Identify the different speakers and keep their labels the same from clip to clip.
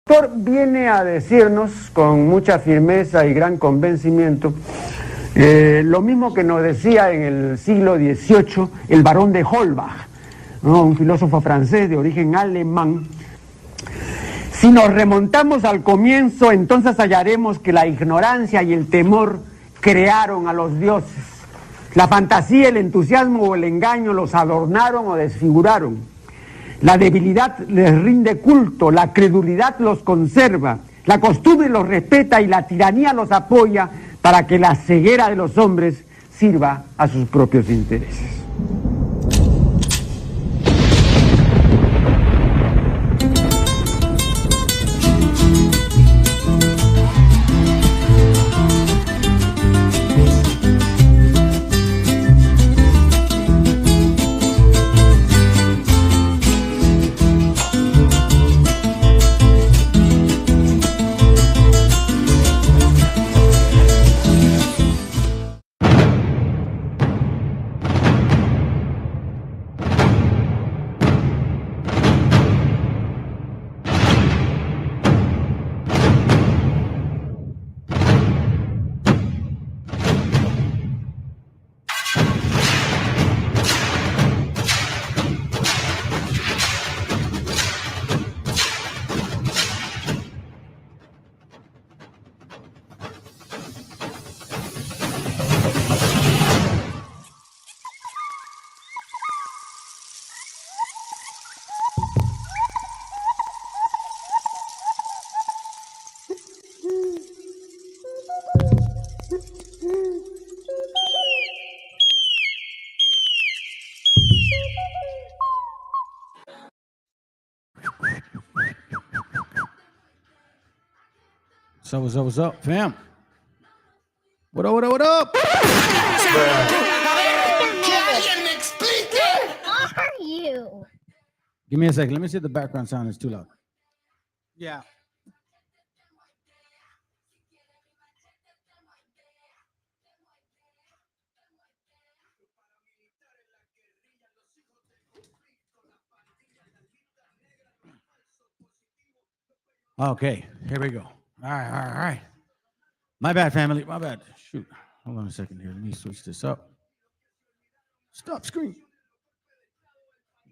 Speaker 1: El autor viene a decirnos con mucha firmeza y gran convencimiento lo mismo que nos decía en el siglo XVIII el barón de Holbach, ¿no? Un filósofo francés de origen alemán. Si nos remontamos al comienzo, entonces hallaremos que la ignorancia y el temor crearon a los dioses. La fantasía, el entusiasmo o el engaño los adornaron o desfiguraron. La debilidad les rinde culto, la credulidad los conserva, la costumbre los respeta y la tiranía los apoya para que la ceguera de los hombres sirva a sus propios intereses.
Speaker 2: What's up, fam? What up?
Speaker 3: How are you?
Speaker 2: Give me a second. Let me see if the background sound is too loud. Yeah. Okay, here we go. All right. My bad, family. My bad. Shoot. Hold on a second here. Let me switch this up. Stop screen.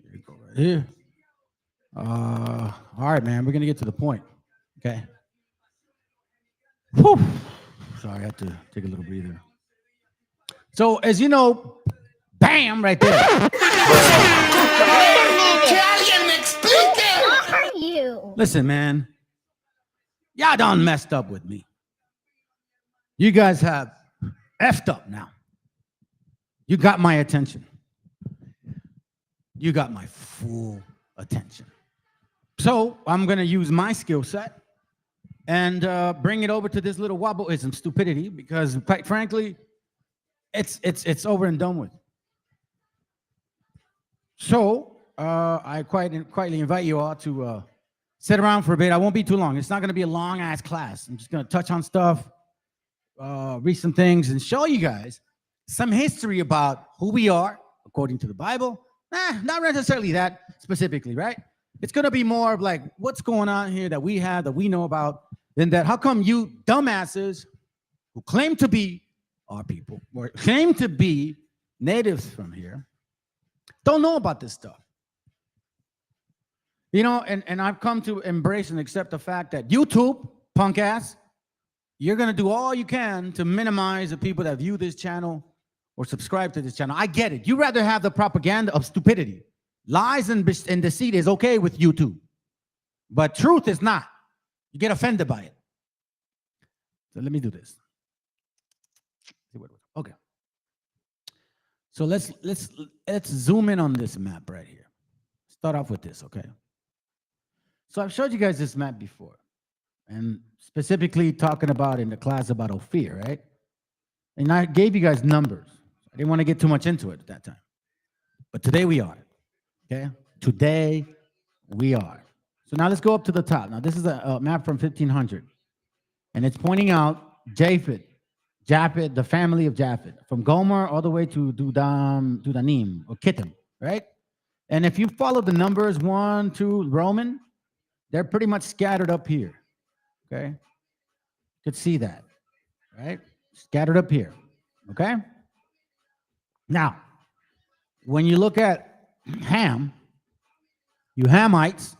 Speaker 2: Here we go right here. All right, man. We're going to get to the point. Okay. Whew. Sorry, I had to take a little breather. So, as you know, bam, right there.
Speaker 3: How are you?
Speaker 2: Listen, man. Y'all done messed up with me. You guys have effed up now. You got my attention. You got my full attention. So I'm going to use my skill set and bring it over to this little wobbleism stupidity because, quite frankly, it's over and done with. So I quietly invite you all to sit around for a bit. I won't be too long. It's not going to be a long-ass class. I'm just going to touch on stuff, read some things, and show you guys some history about who we are according to the Bible. Not necessarily that specifically, right? It's going to be more of like what's going on here that we have, that we know about, than that how come you dumbasses who claim to be our people, or claim to be natives from here don't know about this stuff. You know, and I've come to embrace and accept the fact that YouTube, punk ass, you're going to do all you can to minimize the people that view this channel or subscribe to this channel. I get it. You'd rather have the propaganda of stupidity. Lies and deceit is okay with YouTube, but truth is not. You get offended by it. So let me do this. Okay. So let's zoom in on this map right here. Start off with this, okay? So I've showed you guys this map before, and specifically talking about in the class about Ophir, right? And I gave you guys numbers. I didn't want to get too much into it at that time. But today we are, okay? Today we are. So now let's go up to the top. Now this is a map from 1500, and it's pointing out Japheth, the family of Japheth, from Gomer all the way to Dudanim, or Kittim, right? And if you follow the numbers 1, 2, Roman, they're pretty much scattered up here, okay? You could see that, right? Scattered up here, okay? Now, when you look at Ham, you Hamites,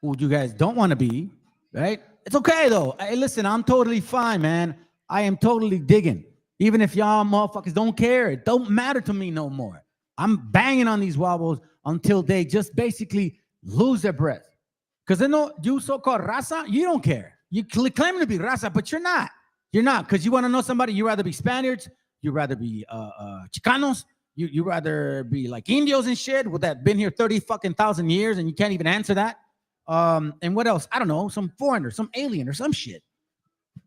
Speaker 2: who you guys don't want to be, right? It's okay, though. Hey, listen, I'm totally fine, man. I am totally digging. Even if y'all motherfuckers don't care, it don't matter to me no more. I'm banging on these wobbles until they just basically lose their breath. Because they know you so-called raza, you don't care. You claim to be raza, but you're not. You're not, because you want to know somebody. You rather be Spaniards. You rather be Chicanos. You rather be like Indios and shit with that been here 30,000 years and you can't even answer that. And what else? I don't know, some foreigner, some alien or some shit.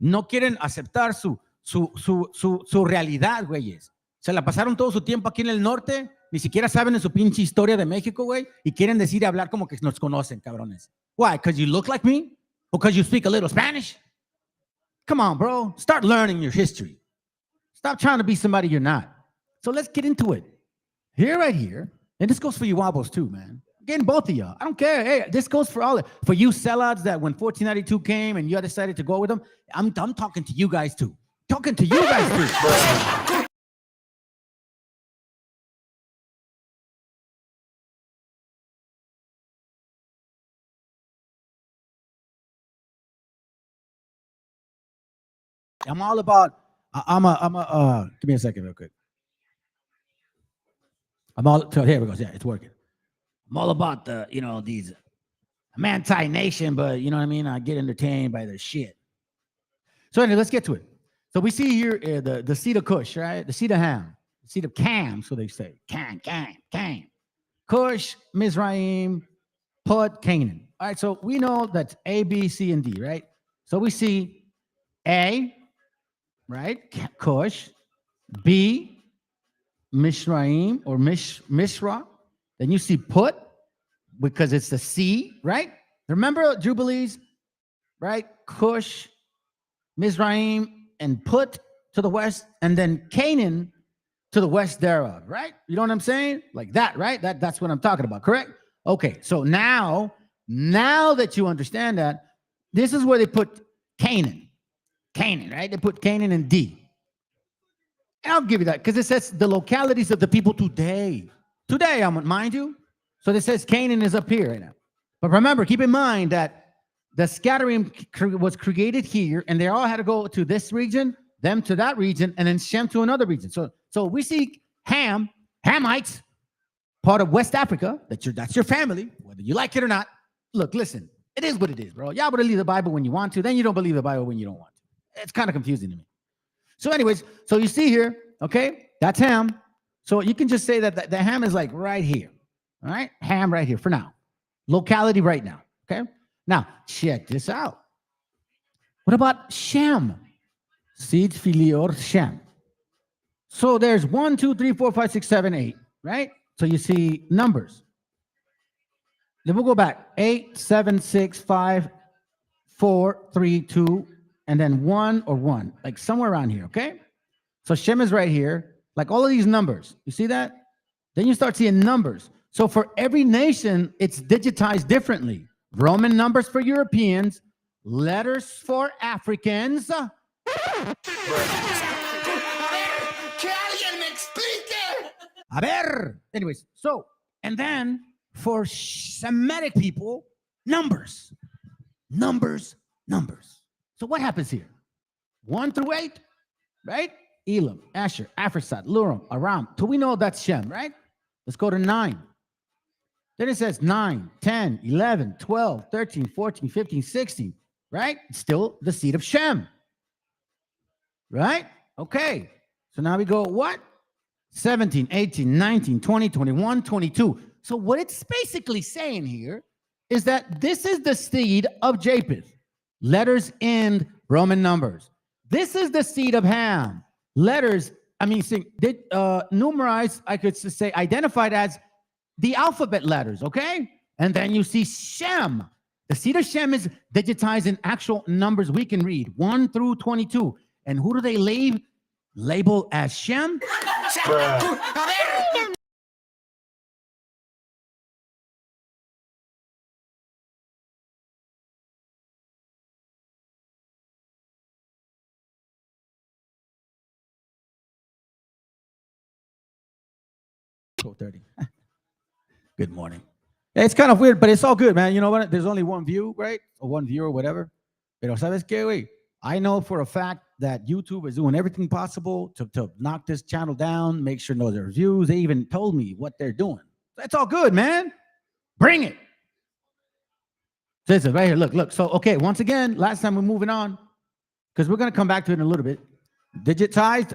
Speaker 2: No quieren aceptar su realidad, güeyes. Se la pasaron todo su tiempo aquí en el norte, ni siquiera saben en su pinche historia de México, güey, y quieren decir y hablar como que nos conocen, cabrones. Why? Because you look like me? Or because you speak a little Spanish? Come on, bro. Start learning your history. Stop trying to be somebody you're not. So let's get into it. Here, right here, and this goes for you wobbles too, man. Again, both of y'all. I don't care. Hey, this goes for all for you sellouts that when 1492 came and you decided to go with them. I'm talking to you guys too. Talking to you guys too. I'm all about. Give me a second, real quick. Here we go. Yeah, it's working. I'm all about these. I'm anti-nation, but you know what I mean? I get entertained by their shit. So anyway, let's get to it. So we see here the seed of Cush, right? The seed of Ham, the seed of Cam, so they say. Cam. Cush, Mizraim, Put, Canaan. All right, so we know that's A, B, C, and D, right? So we see A, right? Cush. B, Mizraim or Mishra. Then you see Put, because it's the C, right? Remember Jubilees, right? Cush, Mizraim, and Put to the west, and then Canaan to the west thereof, right? You know what I'm saying? Like that, right? That's what I'm talking about, correct? Okay, so now that you understand that, this is where they put Canaan, right? They put Canaan in D. And I'll give you that, because it says the localities of the people today. Today, mind you. So this says Canaan is up here right now. But remember, keep in mind that the scattering was created here, and they all had to go to this region, them to that region, and then Shem to another region. So we see Hamites, part of West Africa. That's your family, whether you like it or not. Look, listen, it is what it is, bro. Y'all believe the Bible when you want to, then you don't believe the Bible when you don't want to. It's kind of confusing to me. So anyways, so you see here, okay, that's Ham. So you can just say that the Ham is like right here. All right, Ham right here for now. Locality right now, okay? Now, check this out. What about Shem? Seed filior Shem. So there's 1, 2, 3, 4, 5, 6, 7, 8, right? So you see numbers. Then we'll go back. 8, 7, 6, 5, 4, 3, 2, and then 1 or 1, like somewhere around here, okay? So Shem is right here, like all of these numbers. You see that? Then you start seeing numbers. So for every nation, it's digitized differently. Roman numbers for Europeans, letters for Africans. A ver. Anyways, so, and then for Semitic people, numbers. Numbers. So what happens here? 1 through 8, right? Elam, Asher, Aphrasad, Luram, Aram. So we know that's Shem, right? Let's go to 9. Then it says 9, 10, 11, 12, 13, 14, 15, 16, right? Still the seed of Shem, right? Okay. So now we go what? 17, 18, 19, 20, 21, 22. So what it's basically saying here is that this is the seed of Japheth, letters and Roman numbers. This is the seed of Ham, letters, numerized, I could say identified as the alphabet letters, okay? And then you see Shem. The seed of Shem is digitized in actual numbers we can read, 1 through 22. And who do they label as Shem? .30. Good morning. It's kind of weird, but it's all good, man. You know what? There's only one view, right? Or one viewer, whatever. Pero ¿sabes qué, güey? I know for a fact that YouTube is doing everything possible to knock this channel down, make sure no there's views. They even told me what they're doing. That's all good, man. Bring it. This is right here. Look. So, okay, once again, last time we're moving on, because we're going to come back to it in a little bit. Digitized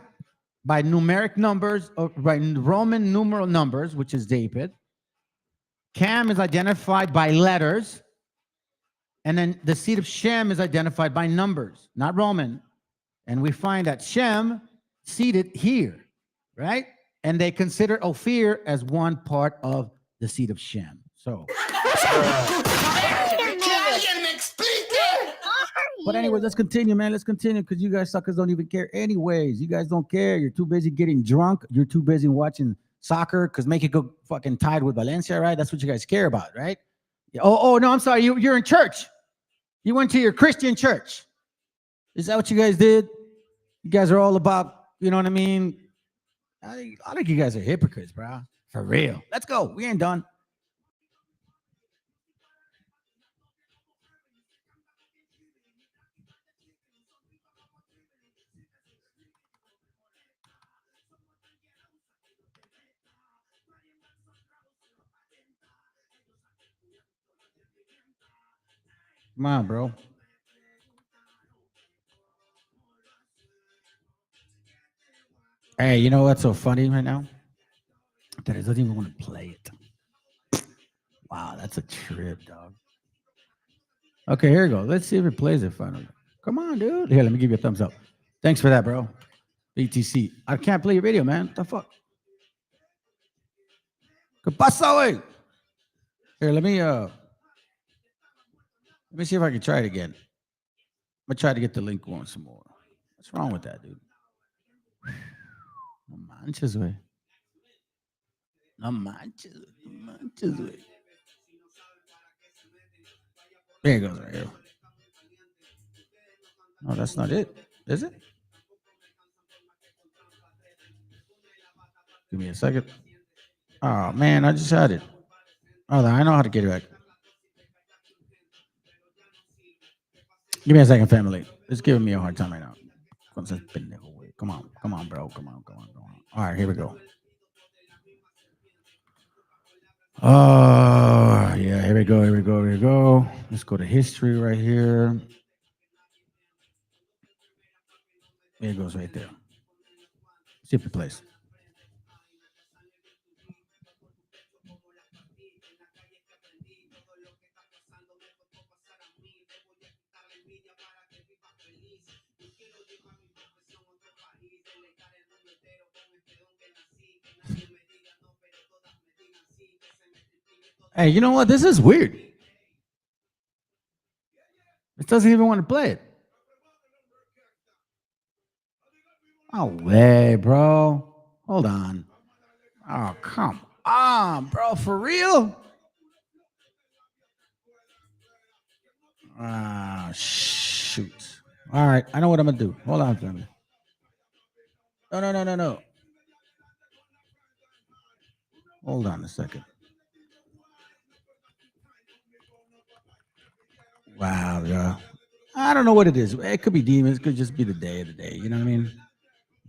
Speaker 2: by numeric numbers, or by Roman numeral numbers, which is David. Cam is identified by letters. And then the seed of Shem is identified by numbers, not Roman. And we find that Shem seated here, right? And they consider Ophir as one part of the seed of Shem. So. But anyway, let's continue, man. Let's continue because you guys suckers don't even care anyways. You guys don't care. You're too busy getting drunk. You're too busy watching soccer because Mexico fucking tied with Valencia, right? That's what you guys care about, right? Oh, no, I'm sorry. You're in church. You went to your Christian church. Is that what you guys did? You guys are all about, you know what I mean? I think you guys are hypocrites, bro. For real. Let's go. We ain't done. Come on, bro. Hey, you know what's so funny right now? That it doesn't even want to play it. Wow, that's a trip, dog. Okay, here we go. Let's see if it plays it finally. Come on, dude. Here, let me give you a thumbs up. Thanks for that, bro. BTC. I can't play your video, man. What the fuck? ¿Qué pasa, güey? Here, let me see if I can try it again. I'm gonna try to get the link going some more. What's wrong with that, dude? No manches, güey. No manches, güey. There it goes right here. No, that's not it. Is it? Give me a second. Oh, man, I just had it. Oh, I know how to get it back. Give me a second, family. It's giving me a hard time right now. Come on, bro. Come on. All right, here we go. Oh, yeah, here we go. Let's go to history right here. There it goes right there. See if it plays. Hey, you know what? This is weird. It doesn't even want to play it. Oh, way, bro. Hold on. Oh, come on, bro. For real? Ah, shoot. All right. I know what I'm going to do. Hold on, family. No. Hold on a second. Wow, yeah. I don't know what it is. It could be demons. It could just be the day of the day. You know what I mean?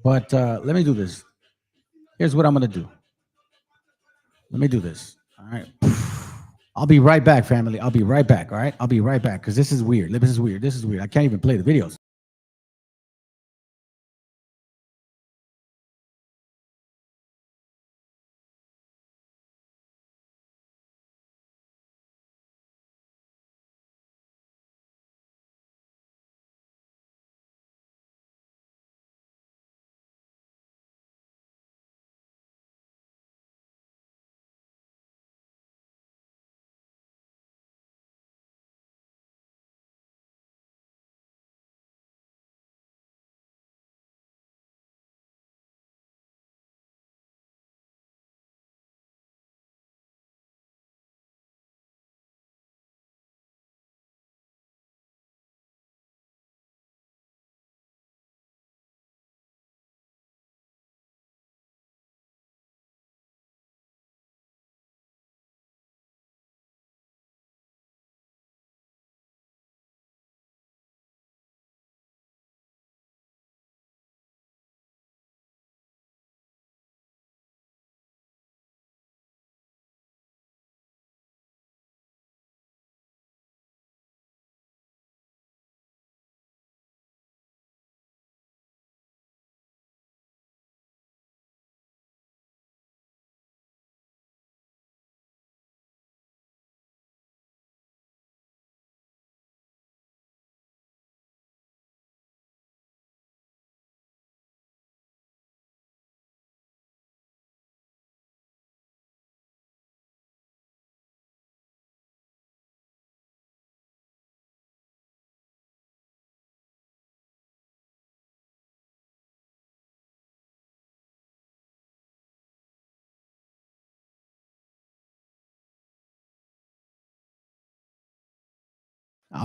Speaker 2: But let me do this. Here's what I'm gonna do. Let me do this. All right. I'll be right back, family. I'll be right back. All right. I'll be right back because this is weird. This is weird. This is weird. I can't even play the videos.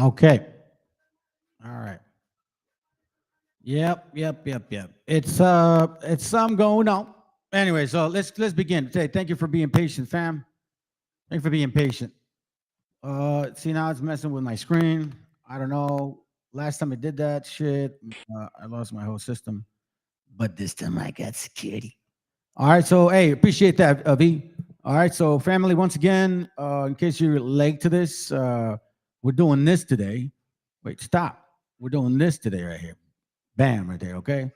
Speaker 2: Okay. All right. Yep. It's some going on. Anyway, so let's begin. Thank you for being patient, fam. Thank you for being patient. See now it's messing with my screen. I don't know. Last time I did that shit, I lost my whole system. But this time I got security. All right, so hey, appreciate that, V. All right, so family, once again, in case you're late to this, we're doing this today. Wait, stop. We're doing this today right here. Bam, right there. Okay.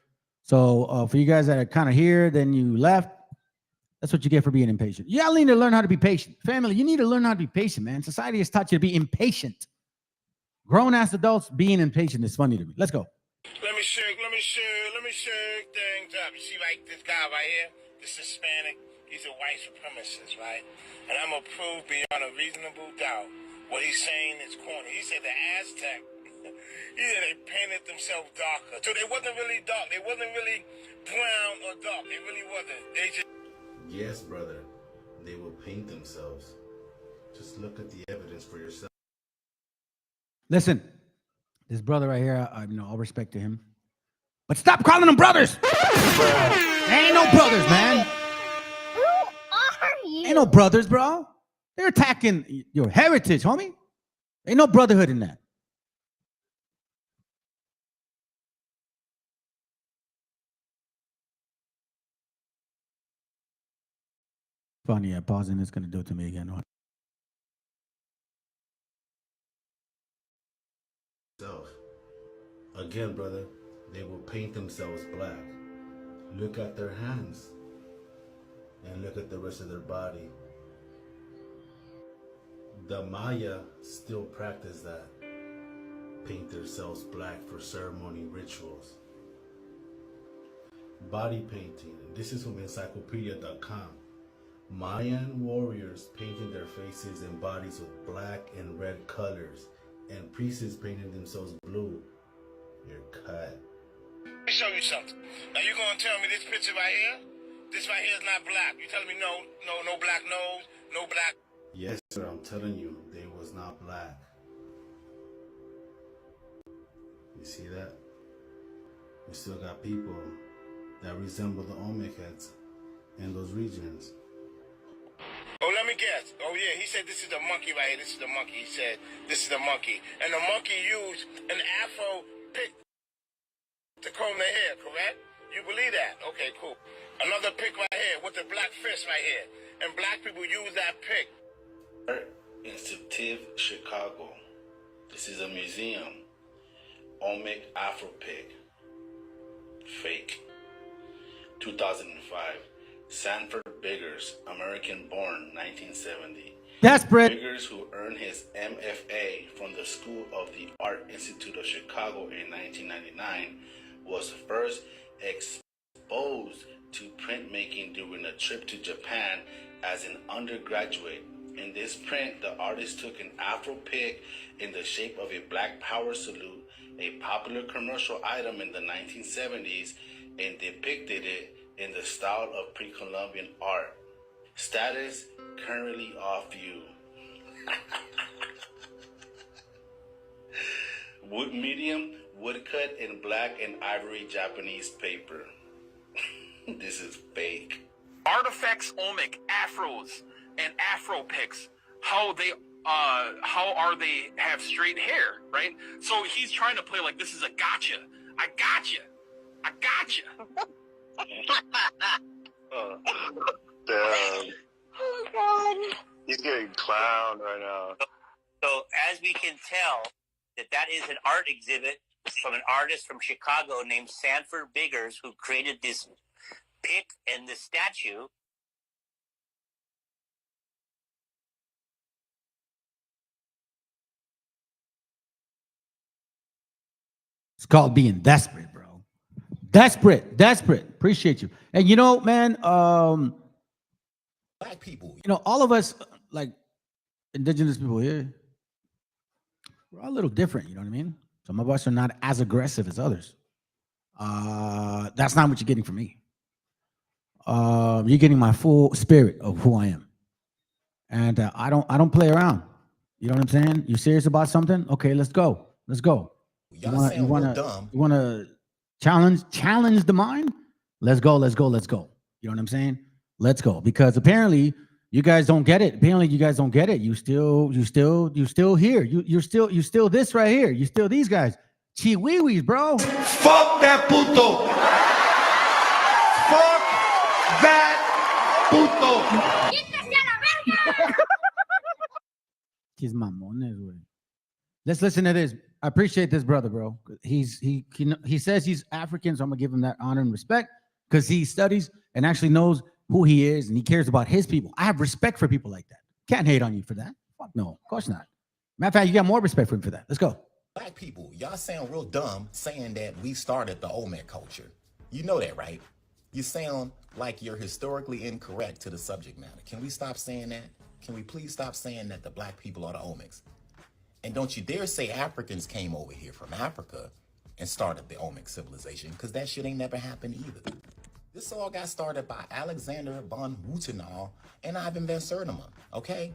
Speaker 2: So for you guys that are kind of here, then you left. That's what you get for being impatient. You all need to learn how to be patient. Family, you need to learn how to be patient, man. Society has taught you to be impatient. Grown ass adults being impatient is funny to me. Let's go.
Speaker 4: Let me shake things up. You see, like this guy right here, this Hispanic, he's a white supremacist, right? And I'm gonna prove beyond a reasonable doubt what he's saying is corny. He said the Aztec, he said they painted themselves darker. So they wasn't really dark. They wasn't really brown or dark. They really wasn't. They just...
Speaker 5: Yes, brother, they will paint themselves. Just look at the evidence for yourself.
Speaker 2: Listen, this brother right here, all respect to him. But stop calling them brothers. They ain't no brothers, man.
Speaker 3: Who are you?
Speaker 2: Ain't no brothers, bro. They're attacking your heritage, homie. Ain't no brotherhood in that. Funny, yeah, pausing is going to do it to me again.
Speaker 5: Again, brother, they will paint themselves black. Look at their hands and look at the rest of their body. The Maya still practice that. Paint themselves black for ceremony rituals. Body painting. This is from encyclopedia.com. Mayan warriors painted their faces and bodies with black and red colors, and priests painted themselves blue. You're cut.
Speaker 4: Let me show you something. Now you're gonna tell me this picture right here? This right here is not black. You telling me no black nose, no black...
Speaker 5: Yes, sir, I'm telling you, they was not black. You see that? We still got people that resemble the Olmecs in those regions.
Speaker 4: me guess. Oh, yeah, he said this is the monkey right here. This is the monkey. He said this is the monkey. And the monkey used an afro pick to comb their hair, correct? You believe that? Okay, cool. Another pick right here with the black fist right here. And black people use that pick.
Speaker 5: Institute, Chicago. This is a museum. Olmec Afro Pig. Fake. 2005. Sanford Biggers, American born, 1970.
Speaker 2: Desperate.
Speaker 5: Biggers, who earned his MFA from the School of the Art Institute of Chicago in 1999, was first exposed to printmaking during a trip to Japan as an undergraduate. In this print, the artist took an Afro pig in the shape of a Black Power salute, a popular commercial item in the 1970s, and depicted it in the style of pre-Columbian art. Status currently off view. Wood medium, woodcut in black and ivory Japanese paper. This is fake.
Speaker 6: Artifacts, Olmec, afros, and afro picks. How are they have straight hair, right? So he's trying to play like this is a gotcha. I gotcha. I gotcha.
Speaker 7: Damn.
Speaker 3: Oh, God.
Speaker 7: He's getting clowned right now.
Speaker 8: So as we can tell, that is an art exhibit from an artist from Chicago named Sanford Biggers, who created this pick and the statue.
Speaker 2: It's called being desperate, bro. Desperate. Appreciate you. And you know, man,
Speaker 9: Black people.
Speaker 2: you know, all of us, like indigenous people here, we're all a little different. You know what I mean? Some of us are not as aggressive as others. That's not what you're getting from me. You're getting my full spirit of who I am, and I don't play around. You know what I'm saying? You serious about something? Okay, let's go. You want to challenge the mind? Let's go. You know what I'm saying? Let's go. Because apparently you guys don't get it. You still here. You're still this right here. You still these guys. Chihuihuis, bro.
Speaker 9: Fuck that puto. Fuck that puto.
Speaker 2: He's mamones, güey. Let's listen to this. I appreciate this brother, bro. He says he's African, so I'm gonna give him that honor and respect because he studies and actually knows who he is and he cares about his people. I have respect for people like that. Can't hate on you for that. Fuck no, of course not. Matter of fact, you got more respect for him for that. Let's go.
Speaker 9: Black people, y'all sound real dumb saying that we started the Olmec culture. You know that, right? You sound like you're historically incorrect to the subject matter. Can we stop saying that? Can we please stop saying that the black people are the Olmecs? And don't you dare say Africans came over here from Africa and started the Olmec civilization, because that shit ain't never happened either. This all got started by Alexander von Woutenau and Ivan van Sertima, okay?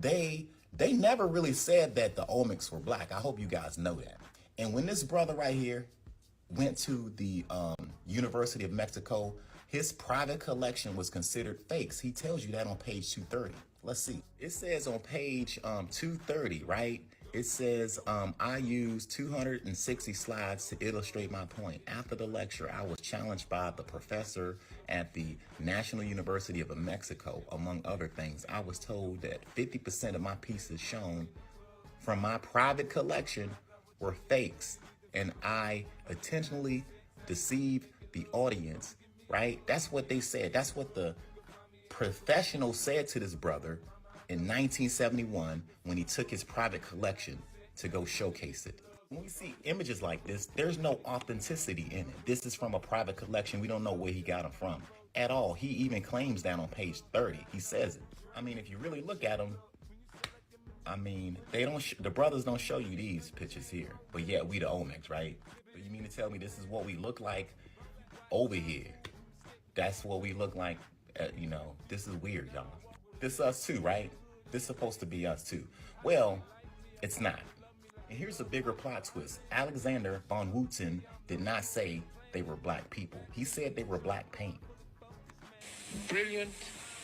Speaker 9: They never really said that the Olmecs were black. I hope you guys know that. And when this brother right here went to the University of Mexico, his private collection was considered fakes. He tells you that on page 230. Let's see. It says on page 230, right? It says, I used 260 slides to illustrate my point. After the lecture, I was challenged by the professor at the National University of Mexico. Among other things, I was told that 50% of my pieces shown from my private collection were fakes, and I intentionally deceived the audience, right? That's what they said. That's what the professional said to this brother in 1971 when he took his private collection to go showcase it. When we see images like this, there's no authenticity in it. This is from a private collection. We don't know where he got them from at all. He even claims that on page 30. He says it. I mean, if you really look at them, I mean, they don't. The brothers don't show you these pictures here. But yeah, we the Olmecs, right? But you mean to tell me this is what we look like over here? That's what we look like. You know, this is weird, y'all. This is us too, right? This is supposed to be us too. Well, it's not. And here's a bigger plot twist. Alexander von Woutenau did not say they were black people. He said they were black paint.
Speaker 4: Brilliant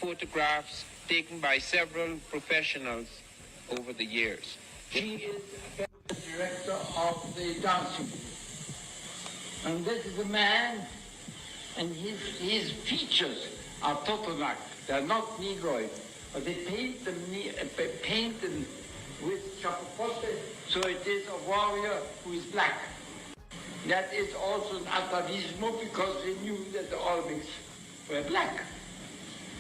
Speaker 10: photographs taken by several professionals over the years. She is the director of the dancing group. And this is a man, and his features are Totonac. They are not Negroid, but they paint them with chapapote, so it is a warrior who is black. That is also an atavismo because they knew that the Olmecs were black.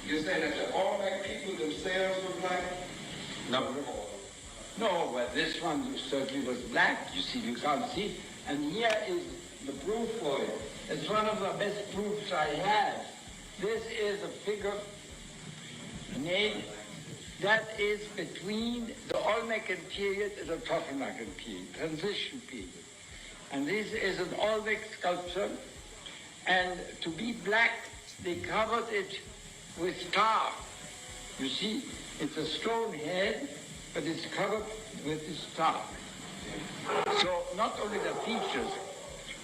Speaker 11: You're saying that the Olmec people themselves were black?
Speaker 10: No. No, but this one certainly was black. You see, you can't see. And here is the proof for it. It's one of the best proofs I have. This is a figure made that is between the Olmecan period and the Totonacan period, transition period. And this is an Olmec sculpture. And to be black, they covered it with tar. You see, it's a stone head, but it's covered with this tar. So not only the features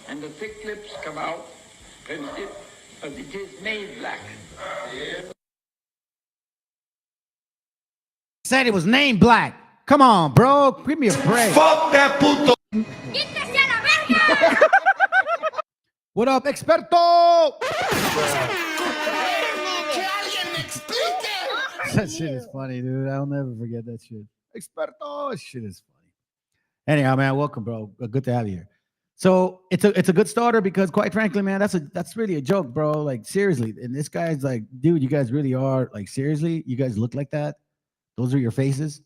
Speaker 10: and the thick lips come out primitive, but it is made black.
Speaker 2: Said it was named Black. Come on, bro. Give me a break.
Speaker 11: Fuck that puto!
Speaker 2: What up, experto? That shit is funny, dude. I'll never forget that shit. Experto, shit is funny. Anyhow, man, welcome, bro. Good to have you here. So it's a good starter because, quite frankly, man, that's really a joke, bro. Like, seriously. And this guy's like, dude, you guys really are, like, seriously? You guys look like that? Those are your faces?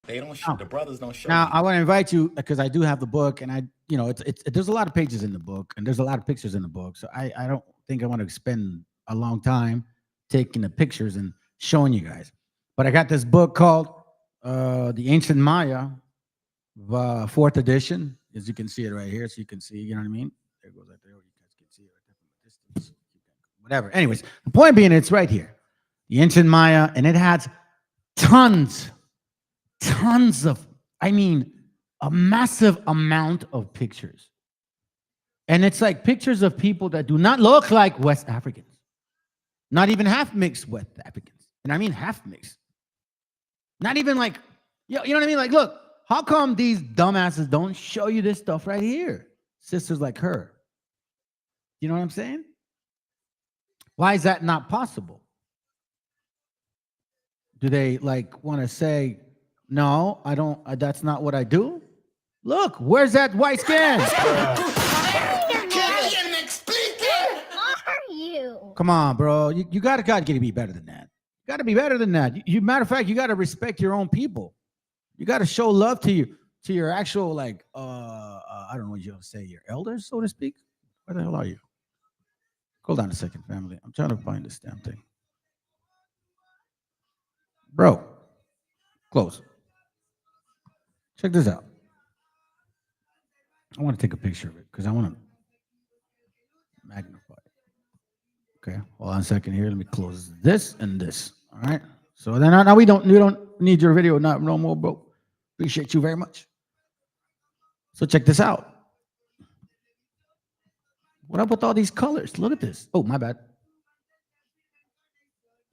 Speaker 9: They don't show, the brothers don't show.
Speaker 2: Now, I want to invite you because I do have the book, and there's a lot of pages in the book, and there's a lot of pictures in the book. So I don't think I want to spend a long time taking the pictures and showing you guys. But I got this book called The Ancient Maya, 4th edition. As you can see it right here, so you can see, you know what I mean? There it goes right there. You guys can see it right there from a distance. Whatever. Anyways, the point being, it's right here. The Ancient Maya, and it has tons of, I mean, a massive amount of pictures. And it's like pictures of people that do not look like West Africans. Not even half mixed West Africans. And I mean half mixed. Not even like, you know what I mean? Like, look, how come these dumbasses don't show you this stuff right here? Sisters like her. You know what I'm saying? Why is that not possible? Do they like want to say, no, I don't, that's not what I do? Look, where's that white skin? Come on, bro. You gotta be better than that. You gotta be better than that. You matter of fact, you gotta respect your own people. You gotta show love to your actual, like, I don't know what you want to say, your elders, so to speak. Where the hell are you? Hold on a second, family. I'm trying to find this damn thing. Bro, close. Check this out. I want to take a picture of it because I want to magnify it. Okay, hold on a second here. Let me close this and this. All right. So then now we don't need your video no more, bro. Appreciate you very much. So check this out. What up with all these colors? Look at this. Oh, my bad.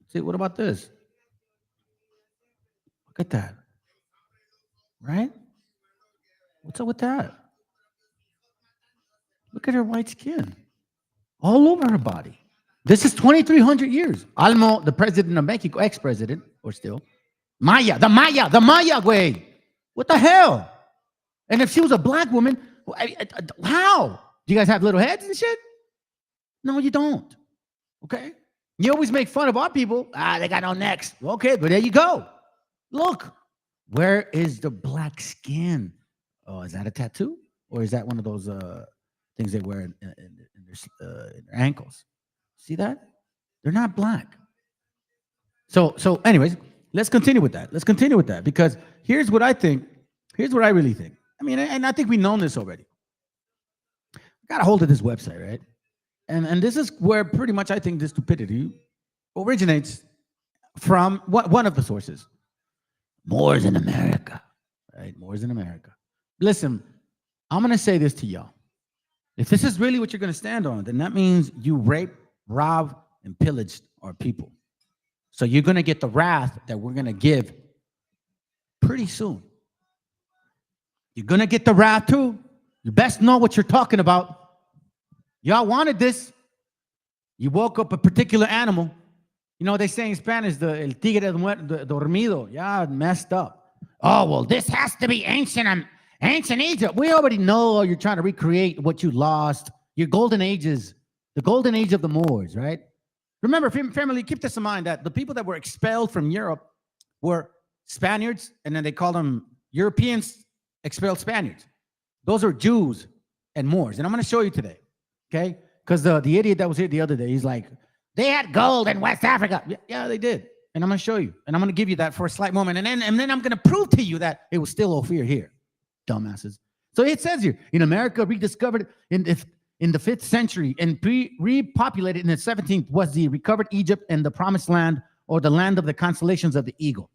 Speaker 2: See, what about this? Look at that. Right? What's up with that? Look at her white skin. All over her body. This is 2,300 years. Almo, the president of Mexico, ex-president, or still. The Maya way. What the hell? And if she was a black woman, how? Do you guys have little heads and shit? No, you don't. Okay? You always make fun of our people. They got no necks. Okay, but there you go. Look. Where is the black skin? Oh, is that a tattoo? Or is that one of those things they wear in their ankles? See that? They're not black. So anyways, let's continue with that. Because here's what I think. Here's what I really think. I mean, and I think we've known this already. I got a hold of this website, right? And this is where pretty much I think this stupidity originates from one of the sources. Moors in America, right? Moors in America. Listen, I'm going to say this to y'all. If this is really what you're going to stand on, then that means you raped, robbed, and pillaged our people. So you're going to get the wrath that we're going to give pretty soon. You're going to get the wrath too. You best know what you're talking about. Y'all wanted this. You woke up a particular animal. You know, they say in Spanish, el tigre dormido. Yeah, messed up. Oh, well, this has to be ancient Egypt. We already know you're trying to recreate what you lost. Your golden ages, the golden age of the Moors, right? Remember, family, keep this in mind that the people that were expelled from Europe were Spaniards, and then they called them Europeans expelled Spaniards. Those are Jews and Moors. And I'm going to show you today, okay? Because the idiot that was here the other day, he's like, they had gold in West Africa. Yeah, they did. And I'm going to show you. And I'm going to give you that for a slight moment. And then I'm going to prove to you that it was still Ophir here, dumbasses. So it says here, in America, rediscovered in the 5th century and repopulated in the 17th was the recovered Egypt and the promised land, or the land of the constellations of the eagle,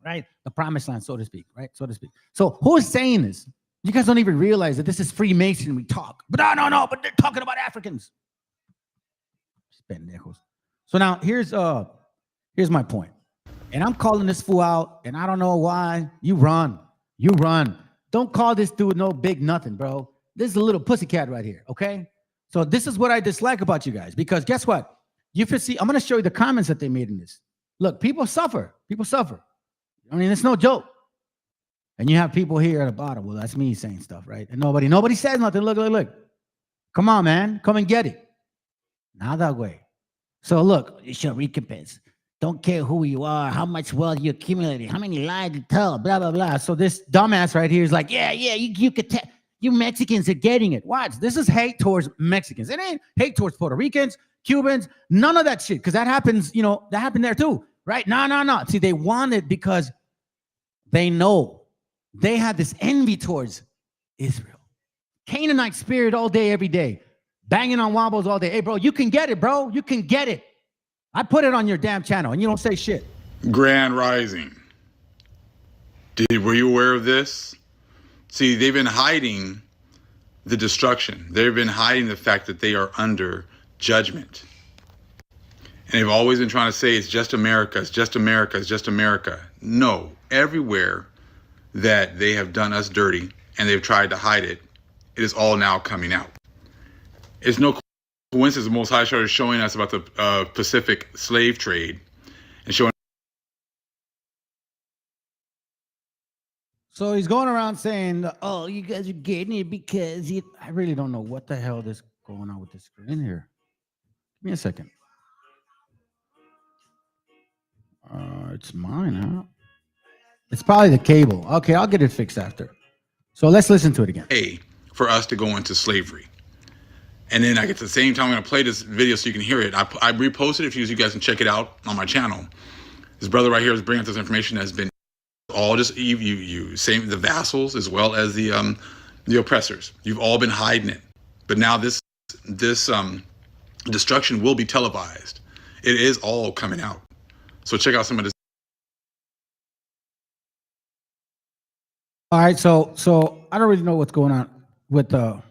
Speaker 2: right? The promised land, so to speak, right? So to speak. So who is saying this? You guys don't even realize that this is Freemasonry talk. But no, but they're talking about Africans. Pendejos. So now here's my point. And I'm calling this fool out, and I don't know why. You run. Don't call this dude no big nothing, bro. This is a little pussycat right here, okay? So this is what I dislike about you guys, because guess what? You can see, I'm going to show you the comments that they made in this. Look, people suffer. I mean, it's no joke. And you have people here at the bottom. Well, that's me saying stuff, right? And nobody says nothing. Look. Come on, man. Come and get it. Not that way. So look, it's your recompense. Don't care who you are, how much wealth you accumulated, how many lies you tell, blah, blah, blah. So this dumbass right here is like, yeah, you could tell. You Mexicans are getting it. Watch. This is hate towards Mexicans. It ain't hate towards Puerto Ricans, Cubans, none of that shit. Because that happens, that happened there too, right? No. See, they want it because they know they had this envy towards Israel. Canaanite spirit all day, every day. Banging on wobbles all day. Hey, bro, you can get it, bro. You can get it. I put it on your damn channel, and you don't say shit.
Speaker 12: Grand Rising. Were you aware of this? See, they've been hiding the destruction. They've been hiding the fact that they are under judgment. And they've always been trying to say it's just America, it's just America, it's just America. No, everywhere that they have done us dirty and they've tried to hide it, it is all now coming out. It's no coincidence the Most High started showing us about the Pacific slave trade and showing.
Speaker 2: So he's going around saying, oh, you guys are getting it because I really don't know what the hell is going on with this screen here. Give me a second. It's mine, huh? It's probably the cable. Okay, I'll get it fixed after. So let's listen to it again.
Speaker 12: For us to go into slavery. And then at the same time, I'm going to play this video so you can hear it. I reposted it for you guys can check it out on my channel. This brother right here is bringing up this information that's been all just you same the vassals as well as the oppressors. You've all been hiding it, but now this destruction will be televised. It is all coming out. So check out some of this.
Speaker 2: All right, so I don't really know what's going on with the.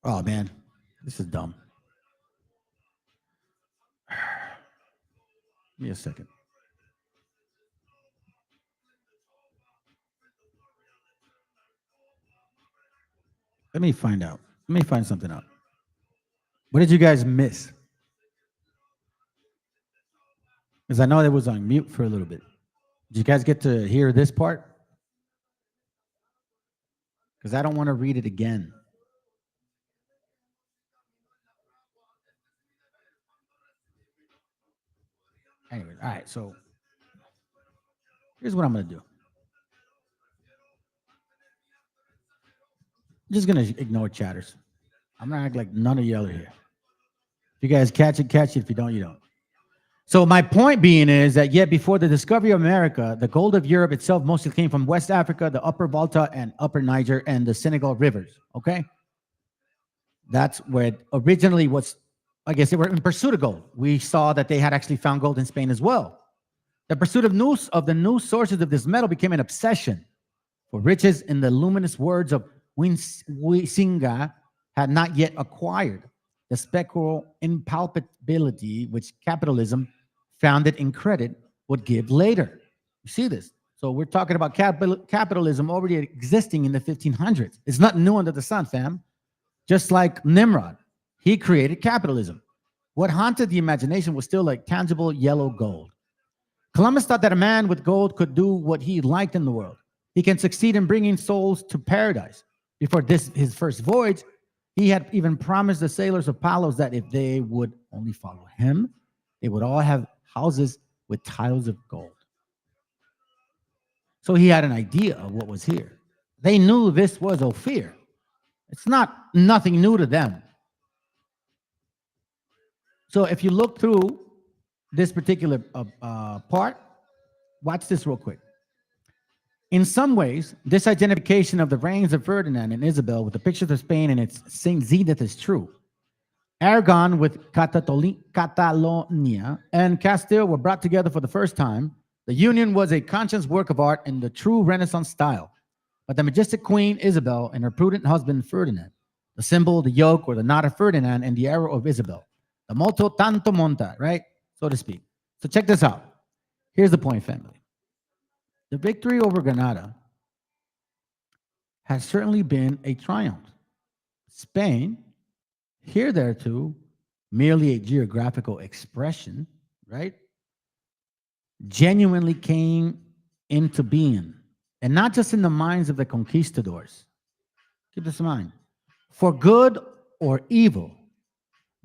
Speaker 2: Oh man, this is dumb. Give me a second. Let me find out. Let me find something out. What did you guys miss? Because I know it was on mute for a little bit. Did you guys get to hear this part? Because I don't want to read it again. Anyway, all right, so here's what I'm going to do. I'm just going to ignore chatters. I'm going to act like none of y'all are here. If you guys catch it, catch it. If you don't, you don't. So my point being is that yet before the discovery of America, the gold of Europe itself mostly came from West Africa, the Upper Volta and Upper Niger, and the Senegal rivers, okay? That's where it originally was. I guess they were in pursuit of gold. We saw that they had actually found gold in Spain as well. The pursuit of the new sources of this metal became an obsession. For riches, in the luminous words of Huizinga, had not yet acquired the spectral impalpability which capitalism, founded in credit, would give later. You see this? So we're talking about capitalism already existing in the 1500s. It's not new under the sun, fam. Just like Nimrod, he created capitalism. What haunted the imagination was still like tangible yellow gold. Columbus thought that a man with gold could do what he liked in the world. He can succeed in bringing souls to paradise. Before his first voyage, he had even promised the sailors of Palos that if they would only follow him, they would all have houses with tiles of gold. So he had an idea of what was here. They knew this was Ophir. It's nothing new to them. So if you look through this particular part, watch this real quick. In some ways, this identification of the reigns of Ferdinand and Isabel with the pictures of Spain and its Saint Zenith is true. Aragon with Catalonia and Castile were brought together for the first time. The union was a conscious work of art in the true Renaissance style. But the majestic queen Isabel and her prudent husband Ferdinand, the symbol, the yoke, or the knot of Ferdinand and the arrow of Isabel, the molto tanto monta, right? So to speak. So check this out. Here's the point, family. The victory over Granada has certainly been a triumph. Spain, hitherto merely a geographical expression, right, genuinely came into being. And not just in the minds of the conquistadors. Keep this in mind. For good or evil,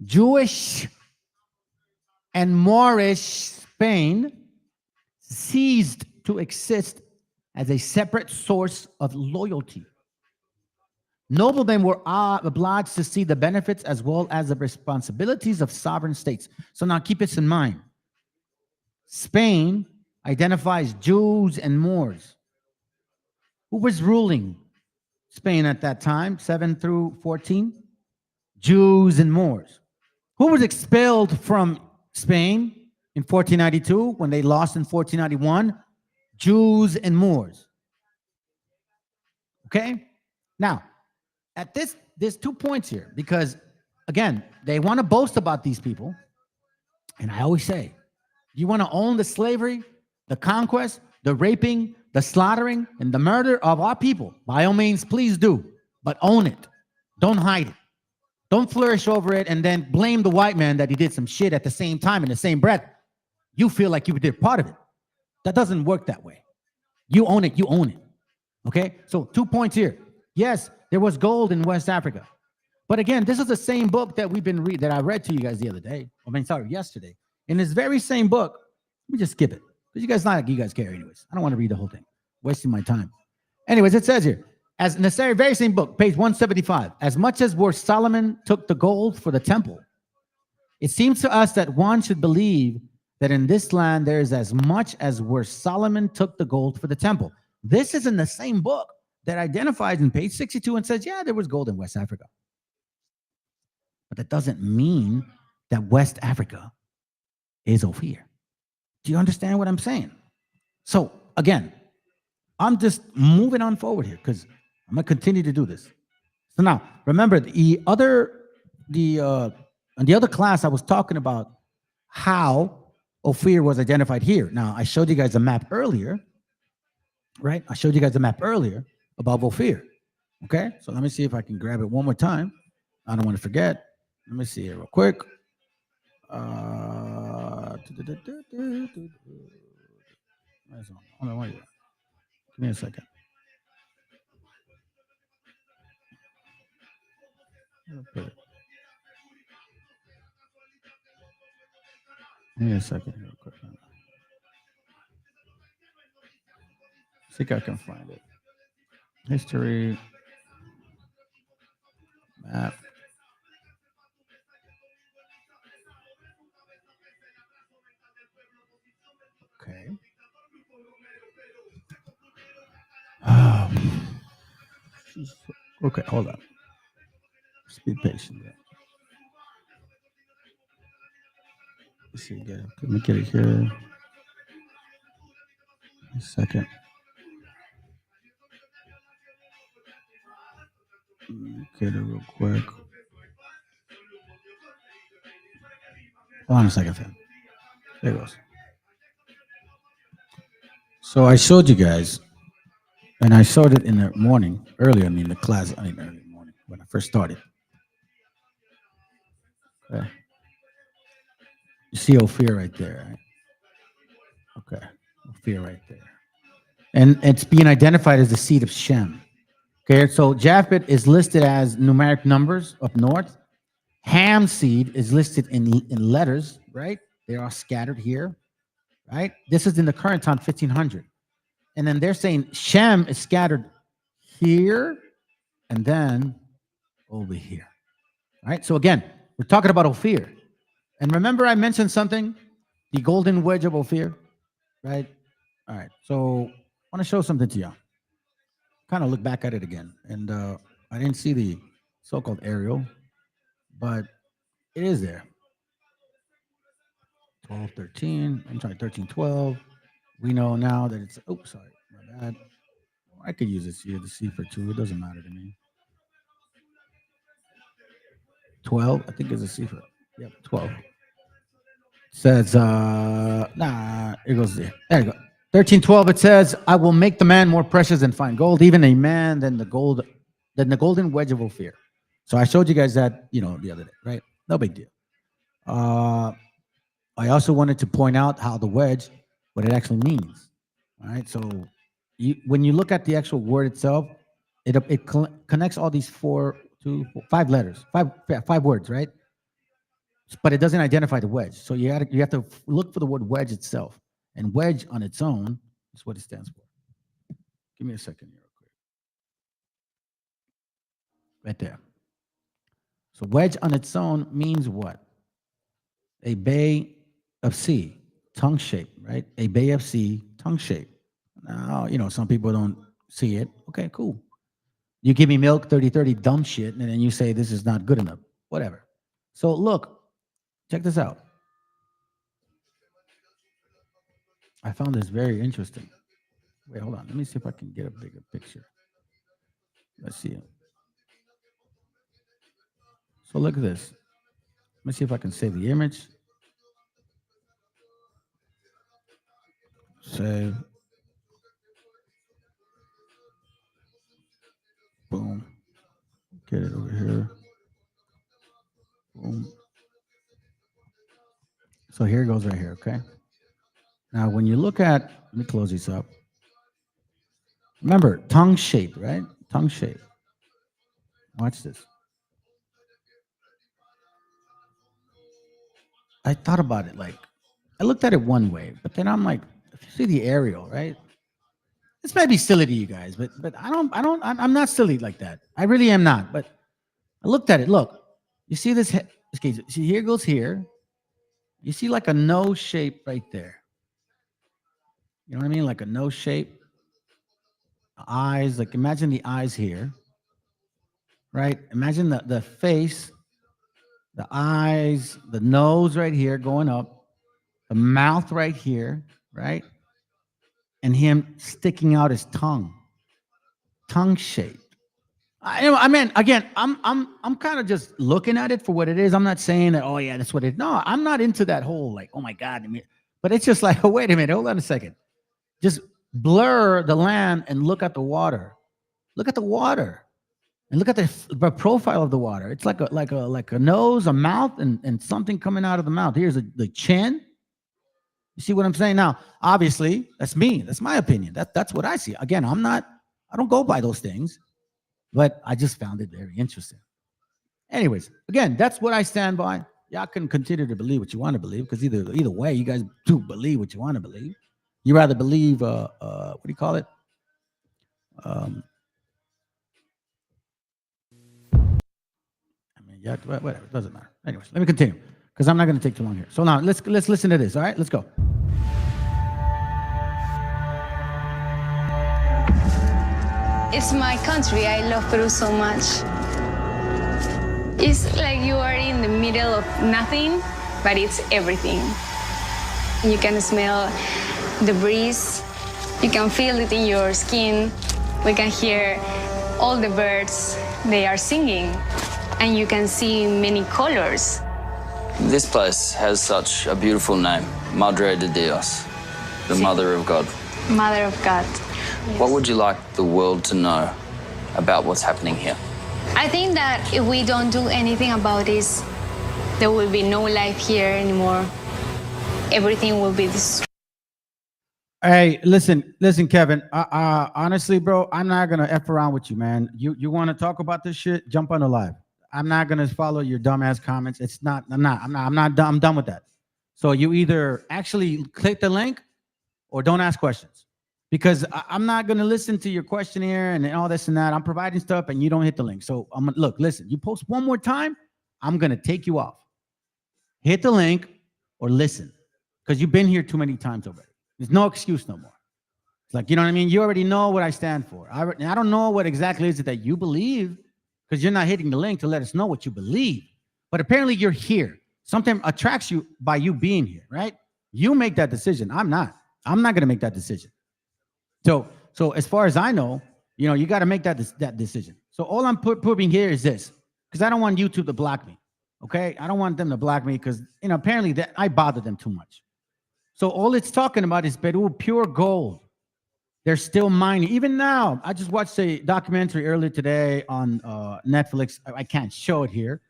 Speaker 2: Jewish and Moorish Spain ceased to exist as a separate source of loyalty. Noblemen were obliged to see the benefits as well as the responsibilities of sovereign states. So now keep this in mind. Spain identifies Jews and Moors. Who was ruling Spain at that time, 7 through 14? Jews and Moors. Who was expelled from Spain in 1492 when they lost in 1491? Jews and Moors. Okay? Now, at this, there's 2 points here because, again, they want to boast about these people. And I always say, you want to own the slavery, the conquest, the raping, the slaughtering, and the murder of our people, by all means, please do. But own it. Don't hide it. Don't flourish over it and then blame the white man that he did some shit at the same time in the same breath. You feel like you did part of it. That doesn't work that way. You own it, you own it. Okay? So 2 points here. Yes, there was gold in West Africa. But again, this is the same book that we've been reading, that I read to you guys the other day. Yesterday. In this very same book, let me just skip it. Because you guys not like you guys care anyways. I don't want to read the whole thing. Wasting my time. Anyways, it says here, as in the very same book, page 175, as much as where Solomon took the gold for the temple, it seems to us that one should believe that in this land there is as much as where Solomon took the gold for the temple. This is in the same book, that identifies in page 62 and says, yeah, there was gold in West Africa. But that doesn't mean that West Africa is Ophir. Do you understand what I'm saying? So again, I'm just moving on forward here because I'm going to continue to do this. So now, remember, in the other class, I was talking about how Ophir was identified here. Now, I showed you guys a map earlier, right? I showed you guys a map earlier about Ophir. Okay, so let me see if I can grab it one more time. I don't want to forget. Let me see it real quick. Hold on, wait. Give me a second. Okay. Give me a second real quick. See if I can find it. History map. Okay. Okay, hold on. Just be patient. Let's see, let me get it here. A second. Get it real quick. Hold on a second, fam. There it goes. So I showed you guys, and I showed it in the morning, earlier, the class, early morning, when I first started. Okay. You see Ophir right there, right? Okay. Ophir right there. And it's being identified as the seed of Shem. Okay, so Japheth is listed as numeric numbers up north. Ham's seed is listed in letters, right? They are scattered here, right? This is in the current time, 1500. And then they're saying Shem is scattered here and then over here, right? So again, we're talking about Ophir. And remember I mentioned something, the golden wedge of Ophir, right? All right, so I want to show something to you. Kind of look back at it again. And I didn't see the so-called aerial, but it is there. 12, 13. I'm sorry, 13, 12. We know now that it's, oh, sorry, my bad. I could use this here, the C for 2. It doesn't matter to me. 12, I think it's a C for, yep, 12. Says, it goes there. There you go. 13, 12, it says, I will make the man more precious than fine gold, even a man than the golden wedge of Ophir. So I showed you guys that, the other day, right? No big deal. I also wanted to point out how the wedge, what it actually means. All right. So when you look at the actual word itself, it connects all these 5 letters, five words, right? But it doesn't identify the wedge. So you have to look for the word wedge itself. And wedge on its own is what it stands for. Give me a second here, real quick. Right there. So wedge on its own means what? A bay of sea, tongue shape, right? A bay of sea, tongue shape. Now, some people don't see it. Okay, cool. You give me milk, 30-30, dumb shit, and then you say this is not good enough. Whatever. So look, check this out. I found this very interesting. Wait, hold on. Let me see if I can get a bigger picture. Let's see. So look at this. Let me see if I can save the image. Save. Boom. Get it over here. Boom. So here it goes right here, okay? Now, when you look at, let me close these up. Remember, tongue shape, right? Tongue shape. Watch this. I thought about it I looked at it one way, but then I'm like, if you see the aerial, right? This might be silly to you guys, but I'm not silly like that. I really am not. But I looked at it. Look, you see this? Okay, see here goes here. You see like a nose shape right there. You know what I mean? Like a nose shape. Eyes, like imagine the eyes here, right? Imagine the face, the eyes, the nose right here going up, the mouth right here, right? And him sticking out his tongue shaped. I mean, again, I'm kind of just looking at it for what it is. I'm not saying that, oh yeah, that's what it is. No, I'm not into that whole like, oh my God. I mean, but it's just like, oh, wait a minute, hold on a second. Just blur the land and look at the water. Look at the water. And look at the profile of the water. It's like a nose, a mouth, and something coming out of the mouth. Here's the chin. You see what I'm saying? Now, obviously, that's me. That's my opinion. That's what I see. Again, I don't go by those things, but I just found it very interesting. Anyways, again, that's what I stand by. Y'all can continue to believe what you want to believe, because either way, you guys do believe what you want to believe. You rather believe what do you call it? Yeah, whatever, it doesn't matter. Anyways, let me continue, because I'm not going to take too long here. So now let's listen to this. All right, let's go.
Speaker 3: It's my country. I love Peru so much. It's like you are in the middle of nothing, but it's everything. You can smell the breeze. You can feel it in your skin. We can hear all the birds. They are singing. And you can see many colors.
Speaker 13: This place has such a beautiful name, Madre de Dios, the Mother of God.
Speaker 3: Mother of God.
Speaker 13: What would you like the world to know about what's happening here?
Speaker 3: I think that if we don't do anything about this, there will be no life here anymore. Everything will be destroyed.
Speaker 2: Hey, listen, Kevin. Honestly, bro, I'm not gonna F around with you, man. You want to talk about this shit? Jump on the live. I'm not gonna follow your dumbass comments. It's not. I'm done with that. So you either actually click the link or don't ask questions, because I'm not gonna listen to your questionnaire and all this and that. I'm providing stuff and you don't hit the link. So listen. You post one more time, I'm gonna take you off. Hit the link or listen, because you've been here too many times already. There's no excuse no more. It's like, you know what I mean? You already know what I stand for. I don't know what exactly is it that you believe, because you're not hitting the link to let us know what you believe. But apparently you're here. Something attracts you by you being here, right? You make that decision. I'm not going to make that decision. So as far as I know, you got to make that decision. So all I'm proving here is this, because I don't want YouTube to block me. Okay? I don't want them to block me, because apparently that I bother them too much. So all it's talking about is Peru, pure gold. They're still mining. Even now, I just watched a documentary earlier today on Netflix. I can't show it here.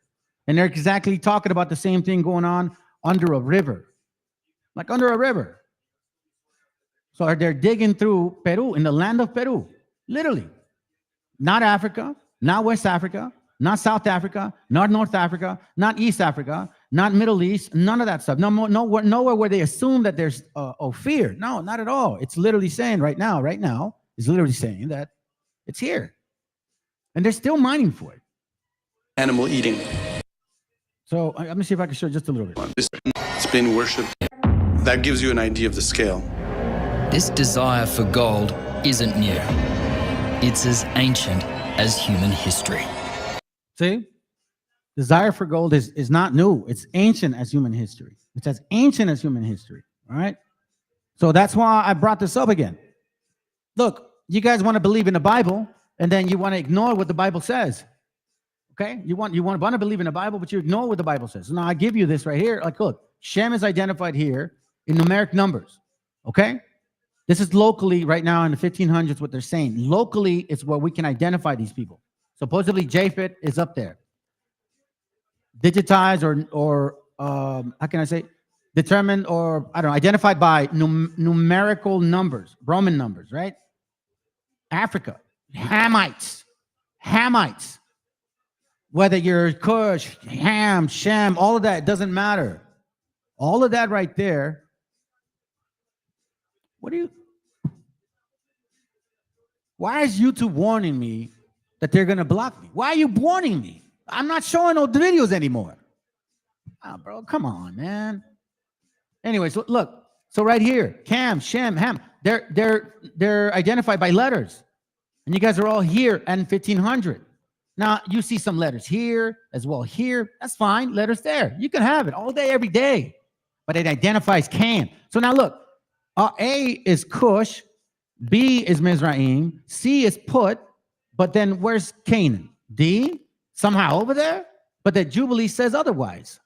Speaker 2: And they're exactly talking about the same thing going on under a river. Like under a river. So they're digging through Peru, in the land of Peru. Literally. Not Africa, not West Africa, not South Africa, not North Africa, not East Africa, not Middle East, none of that stuff. Nowhere where they assume that there's fear. No, not at all. It's literally saying right now, it's literally saying that it's here. And they're still mining for it.
Speaker 14: Animal eating.
Speaker 2: So let me see if I can show just a little bit.
Speaker 14: It's been worshipped. That gives you an idea of the scale.
Speaker 15: This desire for gold isn't new. It's as ancient as human history.
Speaker 2: See? Desire for gold is not new. It's ancient as human history. It's as ancient as human history. All right? So that's why I brought this up again. Look, you guys want to believe in the Bible, and then you want to ignore what the Bible says. Okay? You want to believe in the Bible, but you ignore what the Bible says. So now I give you this right here. Like, look, Shem is identified here in numeric numbers. Okay? This is locally right now in the 1500s, what they're saying. Locally, it's where we can identify these people. Supposedly, Japheth is up there. Digitized or how can I say? Determined or, I don't know, identified by numerical numbers, Roman numbers, right? Africa, Hamites. Whether you're Cush, Ham, Shem, all of that, it doesn't matter. All of that right there. Why is YouTube warning me that they're going to block me? Why are you warning me? I'm not showing no videos anymore. Oh, bro, come on, man. Anyways, look. So right here, Cam, Shem, Ham, they're identified by letters. And you guys are all here in 1500. Now, you see some letters here as well here. That's fine. Letters there. You can have it all day, every day. But it identifies Canaan. So now look, A is Cush, B is Mizraim, C is Put, but then where's Canaan? D, somehow over there? But the Jubilee says otherwise.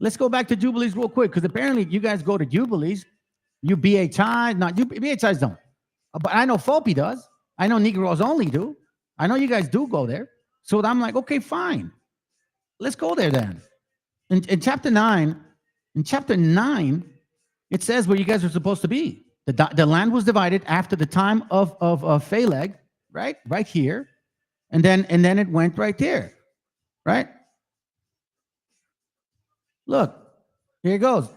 Speaker 2: Let's go back to Jubilees real quick, because apparently you guys go to Jubilees. You BHI, not you BHIs don't. But I know FOPI does. I know Negroes only do. I know you guys do go there. So I'm like, okay, fine. Let's go there then. In chapter 9, it says where you guys are supposed to be. The land was divided after the time of Phaleg, right? Right here. And then it went right there. Right? Look, here it goes.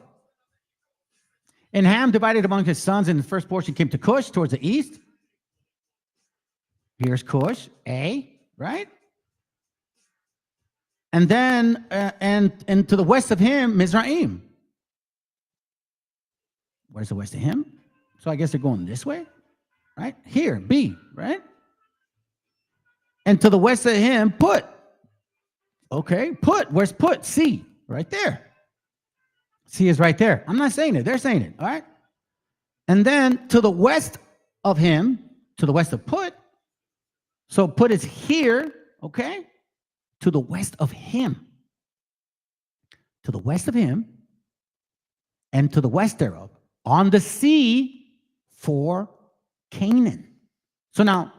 Speaker 2: And Ham divided among his sons, and the first portion came to Cush towards the east. Here's Cush, A, right? And then, and to the west of him, Mizraim. Where's the west of him? So I guess they're going this way, right? Here, B, right? And to the west of him, Put. Okay, Put. Where's Put? C, right there. C is right there. I'm not saying it. They're saying it, all right? And then to the west of him, to the west of Put. So Put is here, okay? To the west of him. To the west of him and to the west thereof, on the sea for Canaan. So now,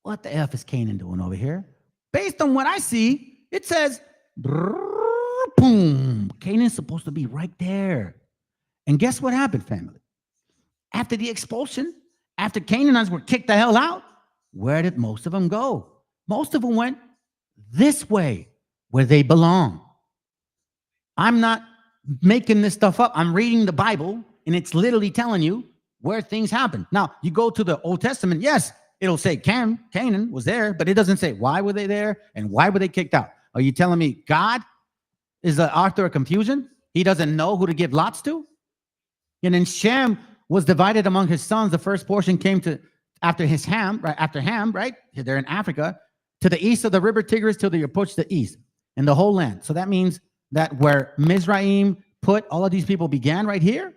Speaker 2: what the F is Canaan doing over here? Based on what I see, it says, boom, Canaan's supposed to be right there. And guess what happened, family? After the expulsion, after Canaanites were kicked the hell out, where did most of them go? Most of them went this way, where they belong. I'm not making this stuff up. I'm reading the Bible, and it's literally telling you where things happen. Now, you go to the Old Testament, yes, it'll say Canaan was there, but it doesn't say why were they there and why were they kicked out. Are you telling me God is the author of confusion? He doesn't know who to give lots to? And then Shem was divided among his sons. The first portion came to after Ham, right? They're in Africa, to the east of the river Tigris till they approach the east, and the whole land. So that means that where Mizraim Put, all of these people began right here.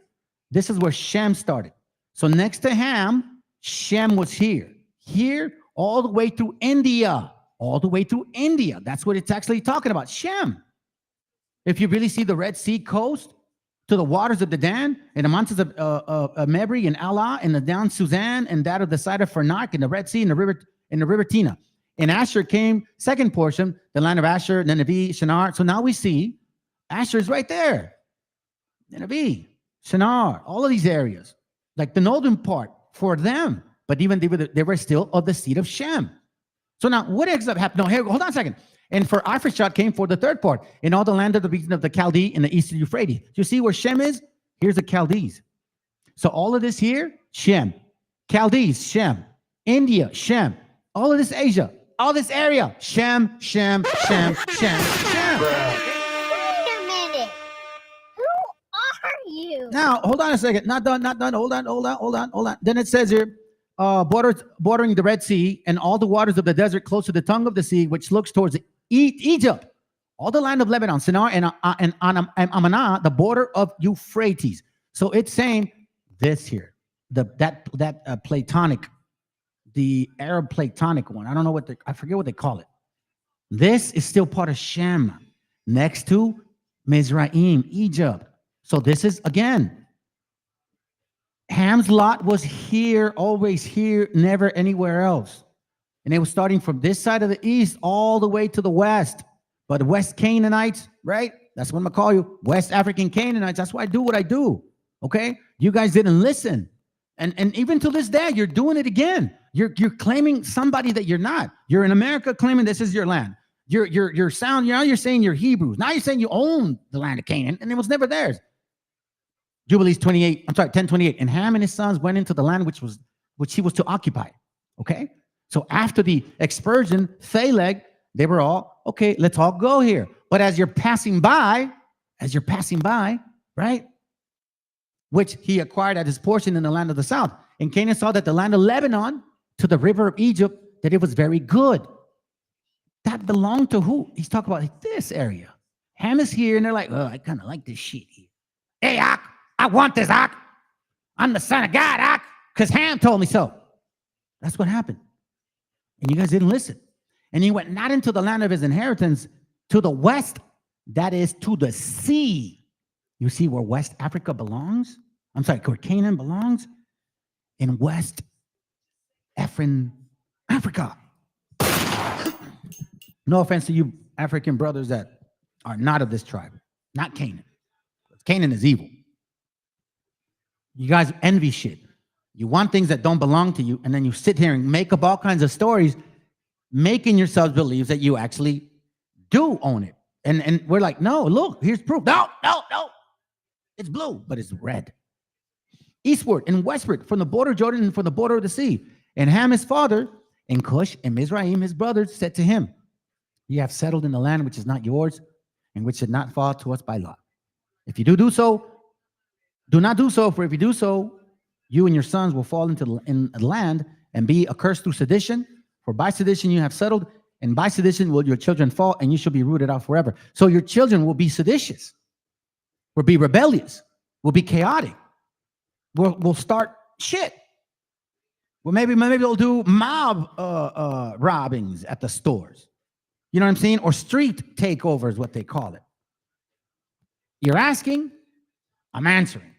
Speaker 2: This is where Shem started. So next to Ham, Shem was here. Here, all the way through India. All the way through India. That's what it's actually talking about, Shem. If you really see the Red Sea coast, to the waters of the Dan, and the mountains of Mebri and Allah, and the down Suzanne, and that of the side of Fernak, and the Red Sea, and the river Tina. And Asher came, second portion, the land of Asher, Nineveh, Shinar. So now we see Asher is right there. Nineveh, Shinar, all of these areas, like the northern part for them. But even they were still of the seed of Shem. So now what ends up happening? No, here, hold on a second. And for Arphaxad came for the third part, in all the land of the region of the Chaldee in the east of Euphrates. You see where Shem is? Here's the Chaldees. So all of this here, Shem. Chaldees, Shem. India, Shem. All of this Asia, all this area, Shem, Shem, Shem, Shem, Shem.
Speaker 16: Wait a minute. Who are you?
Speaker 2: Now, hold on a second. Not done. Hold on. Then it says here, bordering the Red Sea and all the waters of the desert close to the tongue of the sea, which looks towards Egypt, all the land of Lebanon, Shinar, and Amanah, the border of Euphrates. So it's saying this here, that Platonic, the Arab Platonic one. I don't know I forget what they call it. This is still part of Shem, next to Mizraim, Egypt. So this is, again, Ham's lot was here, always here, never anywhere else. And it was starting from this side of the east all the way to the west. But West Canaanites, right? That's what I'm going to call you. West African Canaanites. That's why I do what I do. Okay? You guys didn't listen. And even to this day, you're doing it again. You're claiming somebody that you're not. You're in America claiming this is your land. You're saying you're Hebrews. Now you're saying you own the land of Canaan, and it was never theirs. Jubilees 10:28. And Ham and his sons went into the land which he was to occupy. Okay? So after the expursion, Phaleg, they were all, okay, let's all go here. But as you're passing by, right? Which he acquired at his portion in the land of the south. And Canaan saw that the land of Lebanon to the river of Egypt, that it was very good. That belonged to who? He's talking about like this area. Ham is here, and they're like, oh, I kind of like this shit here. Hey, Ak, I want this, Ak. I'm the son of God, Ak, because Ham told me so. That's what happened. And you guys didn't listen. And he went not into the land of his inheritance to the west, that is to the sea. You see where West Africa belongs? I'm sorry, where Canaan belongs? In West Africa. No offense to you African brothers that are not of this tribe, not Canaan. Canaan is evil. You guys envy shit. You want things that don't belong to you, and then you sit here and make up all kinds of stories, making yourselves believe that you actually do own it. And we're like, no, look, here's proof. No. It's blue, but it's red. Eastward and westward from the border of Jordan and from the border of the sea. And Ham, his father, and Cush and Mizraim, his brothers, said to him, you have settled in the land which is not yours and which should not fall to us by lot. If you do so, do not do so, for if you do so, you and your sons will fall into the land and be accursed through sedition. For by sedition you have settled, and by sedition will your children fall, and you shall be rooted out forever. So your children will be seditious, will be rebellious, will be chaotic, will start shit. Well, maybe they'll do mob robbings at the stores. You know what I'm saying? Or street takeovers, what they call it. You're asking, I'm answering.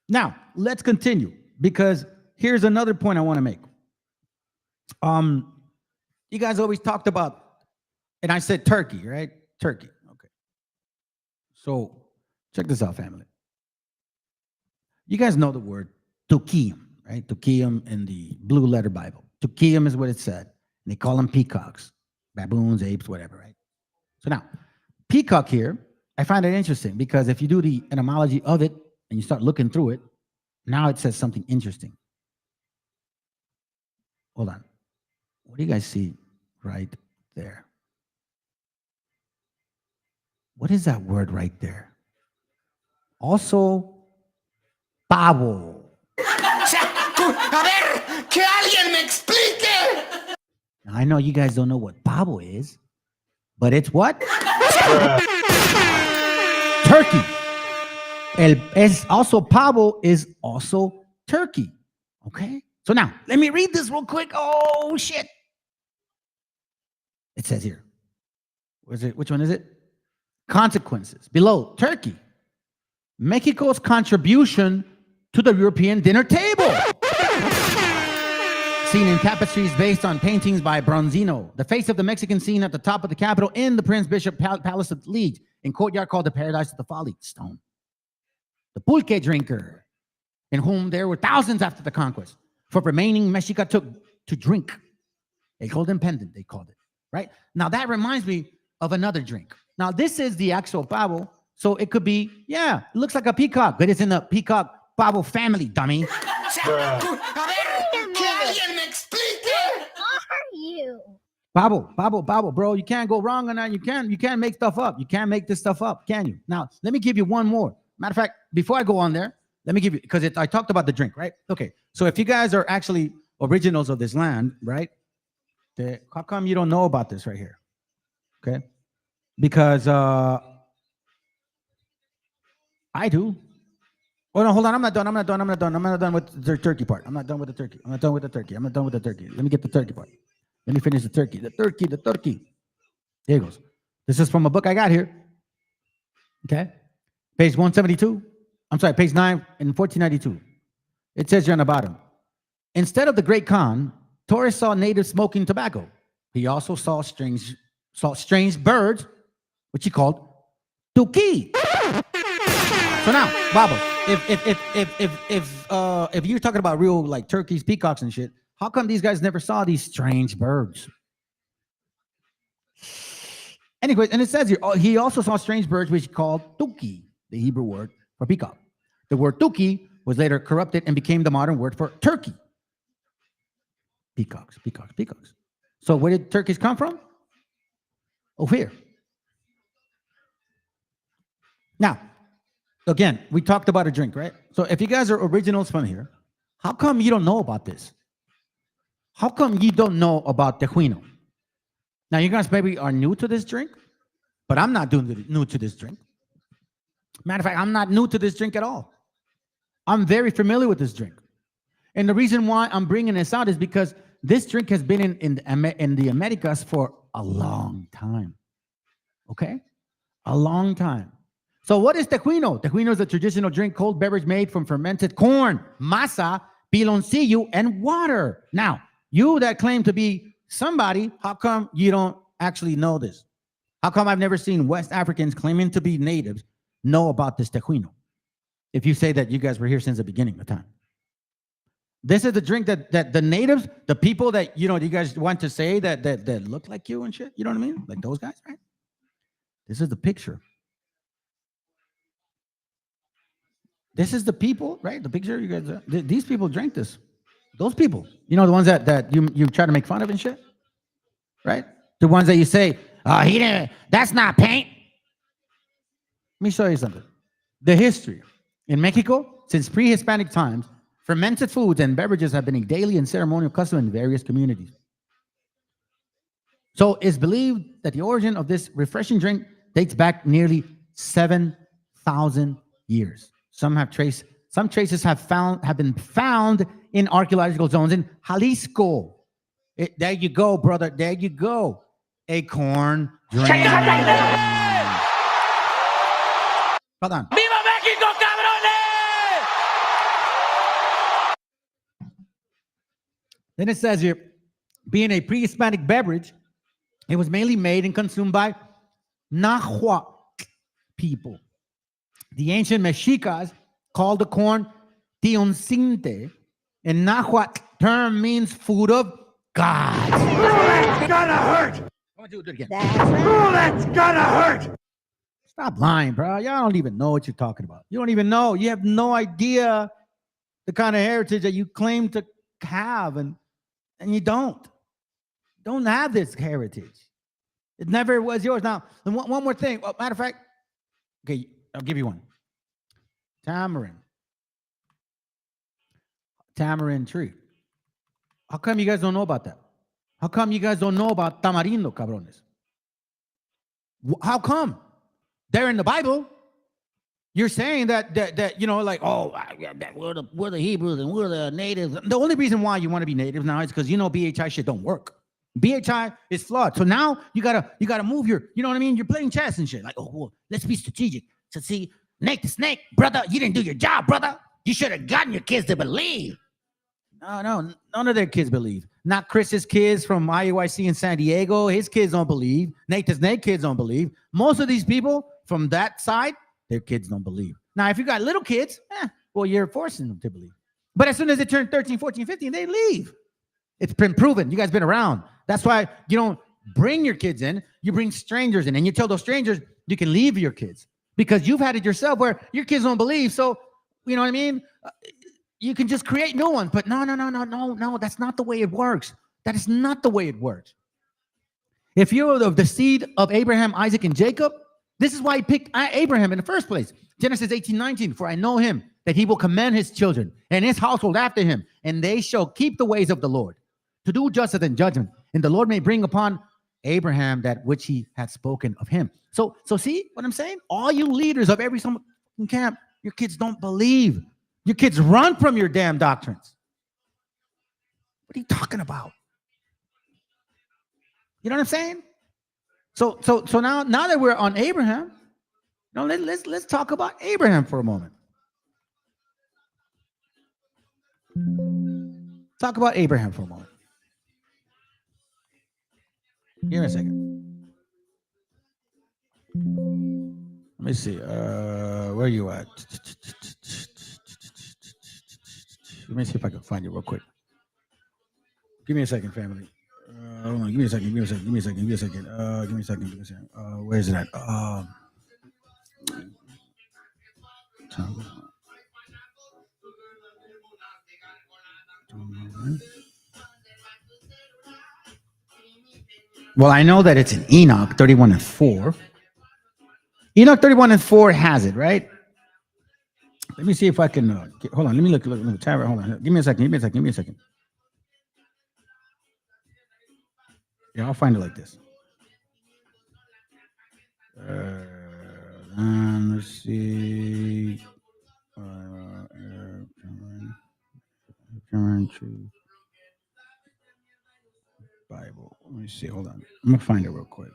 Speaker 2: Now, let's continue, because here's another point I want to make. You guys always talked about, and I said Turkey, right? Turkey. Okay. So check this out, family. You guys know the word Tukium, right? Tukium in the Blue Letter Bible. Tukium is what it said. And they call them peacocks, baboons, apes, whatever, right? So now, peacock here, I find it interesting because if you do the etymology of it and you start looking through it, now it says something interesting. Hold on. What do you guys see right there? What is that word right there? Also, pavo.
Speaker 17: A ver, que alguien me explique.
Speaker 2: Now, I know you guys don't know what pavo is, but it's what? Turkey. Pavo is also turkey. Okay? So now, let me read this real quick. Oh, shit. It says here. Which one is it? Consequences. Below, Turkey. Mexico's contribution to the European dinner table. Seen in tapestries based on paintings by Bronzino. The face of the Mexican scene at the top of the Capitol in the Prince Bishop Palace of Liege, in courtyard called the Paradise of the Folly Stone. The pulque drinker, in whom there were thousands after the conquest. For remaining, Mexica took to drink. A golden pendant, they called it. Right? Now that reminds me of another drink. Now this is the actual pavo, so it could be, yeah, it looks like a peacock, but it's in the peacock pavo family, dummy. Pavo, bro. You can't go wrong on that. You can't make stuff up. You can't make this stuff up, can you? Now, let me give you one more. Matter of fact, before I go on there, let me give you, because I talked about the drink, right? Okay, so if you guys are actually originals of this land, right? How come you don't know about this right here? Okay, because I do. Oh no, hold on. I'm not done with the turkey part. I'm not done with the turkey. Let me get the turkey part. Let me finish the turkey. The turkey. There it goes. This is from a book I got here. Okay. Page 172. I'm sorry, page 9 in 1492. It says here on the bottom. Instead of the Great Khan, tourists saw natives smoking tobacco. He also saw strange birds, which he called tuki. So now, Baba, if you're talking about real like turkeys, peacocks, and shit, how come these guys never saw these strange birds? Anyway, and it says here, he also saw strange birds, which he called tuki, the Hebrew word for peacock. The word tuki was later corrupted and became the modern word for turkey. Peacocks. So where did turkeys come from? Over here. Now, again, we talked about a drink, right? So if you guys are originals from here, how come you don't know about this? How come you don't know about tejuino? Now, you guys maybe are new to this drink, but I'm not new to this drink. Matter of fact, I'm not new to this drink at all. I'm very familiar with this drink. And the reason why I'm bringing this out is because this drink has been in the Americas for a long time. Okay? A long time. So what is tejuino? Tejuino is a traditional drink, cold beverage made from fermented corn, masa, piloncillo, and water. Now, you that claim to be somebody, how come you don't actually know this? How come I've never seen West Africans claiming to be natives know about this tejuino? If you say that you guys were here since the beginning of time. This is the drink that the natives, the people that, you guys want to say that look like you and shit, you know what I mean? Like those guys, right? This is the picture. This is the people, right? The picture, you guys, these people drank this. Those people, the ones that you try to make fun of and shit, right? The ones that you say, oh, he didn't, that's not paint. Let me show you something. The history. In Mexico, since pre-Hispanic times, fermented foods and beverages have been a daily and ceremonial custom in various communities. So it's believed that the origin of this refreshing drink dates back nearly 7,000 years. Some traces have been found in archaeological zones in Jalisco. There you go, brother. There you go. A corn drink. Hold on.
Speaker 17: ¡Viva México, cabrones!
Speaker 2: Then it says here, being a pre-Hispanic beverage, it was mainly made and consumed by Nahuatl people. The ancient Mexicas called the corn tioncinte, and Nahuatl term means food of God.
Speaker 17: Oh, that's gonna hurt!
Speaker 2: I want to do it again.
Speaker 17: Oh, that's gonna hurt!
Speaker 2: Stop lying, bro. Y'all don't even know what you're talking about. You don't even know. You have no idea the kind of heritage that you claim to have, and you don't. Don't have this heritage. It never was yours. Now, one more thing. Well, matter of fact, okay, I'll give you one. Tamarind tree. How come you guys don't know about that? How come you guys don't know about tamarindo, cabrones? How come? They're in the Bible. You're saying that like, oh, we're the Hebrews and we're the natives. The only reason why you want to be native now is because BHI shit don't work. BHI is flawed. So now you gotta move your, you know what I mean? You're playing chess and shit. Like, oh, well, let's be strategic. So see, Nate the Snake, brother, you didn't do your job, brother. You should have gotten your kids to believe. No, none of their kids believe. Not Chris's kids from IUIC in San Diego. His kids don't believe. Nate the Snake kids don't believe. Most of these people from that side, their kids don't believe. Now, if you got little kids, well, you're forcing them to believe. But as soon as they turn 13, 14, 15, they leave. It's been proven. You guys been around. That's why you don't bring your kids in. You bring strangers in, and you tell those strangers you can leave your kids because you've had it yourself where your kids don't believe. So, you know what I mean? You can just create new ones. But no. That's not the way it works. That is not the way it works. If you're of the seed of Abraham, Isaac, and Jacob, this is why he picked Abraham in the first place. Genesis 18:19, for I know him, that he will command his children and his household after him, and they shall keep the ways of the Lord, to do justice and judgment. And the Lord may bring upon Abraham that which he had spoken of him. So see what I'm saying? All you leaders of every camp, your kids don't believe. Your kids run from your damn doctrines. What are you talking about? You know what I'm saying? So now that we're on Abraham, let's talk about Abraham for a moment. Talk about Abraham for a moment. Give me a second. Let me see. Where are you at? Let me see if I can find you real quick. Give me a second, family. Hold on. Give me a second. Where is it at? Well, I know that it's in Enoch 31:4. Enoch 31:4 has it, right? Let me see if I can. Hold on. Let me look. Hold on. Give me a second. Yeah, I'll find it like this. Let's see. Return to Bible. Let me see. Hold on. I'm gonna find it real quick.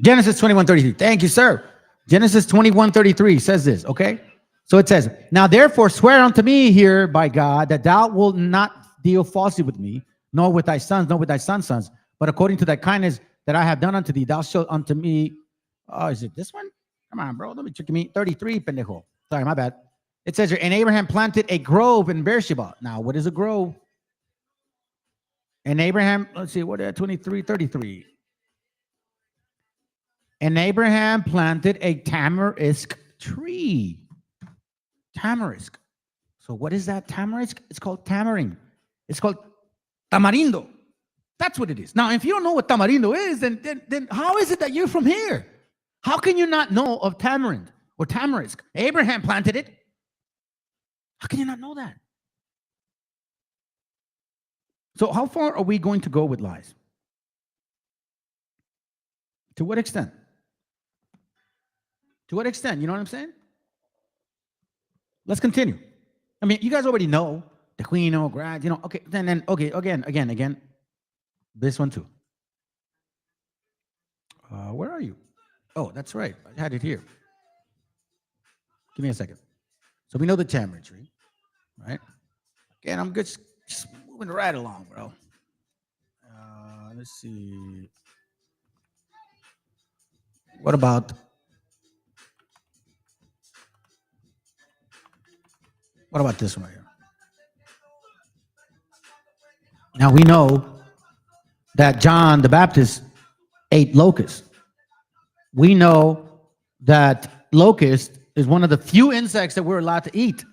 Speaker 2: Genesis 21:33. Thank you, sir. Genesis 21:33 says this. Okay. So it says, now therefore swear unto me here by God that thou wilt not deal falsely with me, nor with thy sons, nor with thy sons' sons, but according to thy kindness that I have done unto thee, thou shalt unto me. Oh, is it this one? Come on, bro. Don't be tricking me. 33, pendejo. Sorry, my bad. It says here, and Abraham planted a grove in Beersheba. Now, what is a grove? And Abraham, let's see, what 23:33. And Abraham planted a tamarisk tree. Tamarisk. So what is that tamarisk? It's called tamarind. It's called tamarindo. That's what it is. Now, if you don't know what tamarindo is, then how is it that you're from here? How can you not know of tamarind or tamarisk? Abraham planted it. How can you not know that? So how far are we going to go with lies? To what extent? To what extent? You know what I'm saying? Let's continue. I mean, you guys already know the Quino, grad, you know, okay, then, okay, again. This one too. Where are you? Oh, that's right. I had it here. Give me a second. So we know the tamarind tree, right? Again, I'm just moving right along, bro. Let's see. What about this one right here? Now we know that John the Baptist ate locusts. We know that locust is one of the few insects that we're allowed to eat.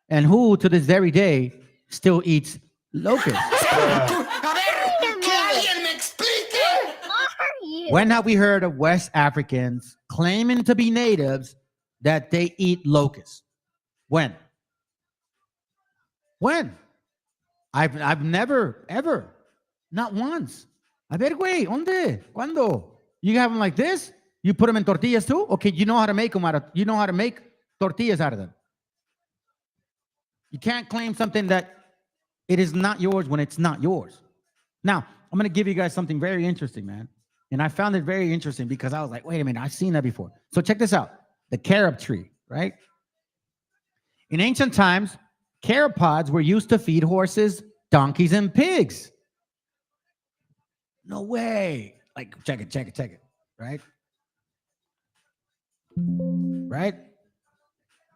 Speaker 2: And who to this very day still eats locusts? When have we heard of West Africans claiming to be natives that they eat locusts? When? I've never, ever, not once. A ver, güey, ¿dónde? ¿Cuándo? You have them like this? You put them in tortillas too? Okay, you know how to make them you know how to make tortillas out of them. You can't claim something that it is not yours when it's not yours. Now, I'm going to give you guys something very interesting, man. And I found it very interesting because I was like, wait a minute, I've seen that before. So check this out. The carob tree, right? In ancient times, carob pods were used to feed horses, donkeys, and pigs. No way. Like, check it, right? Right?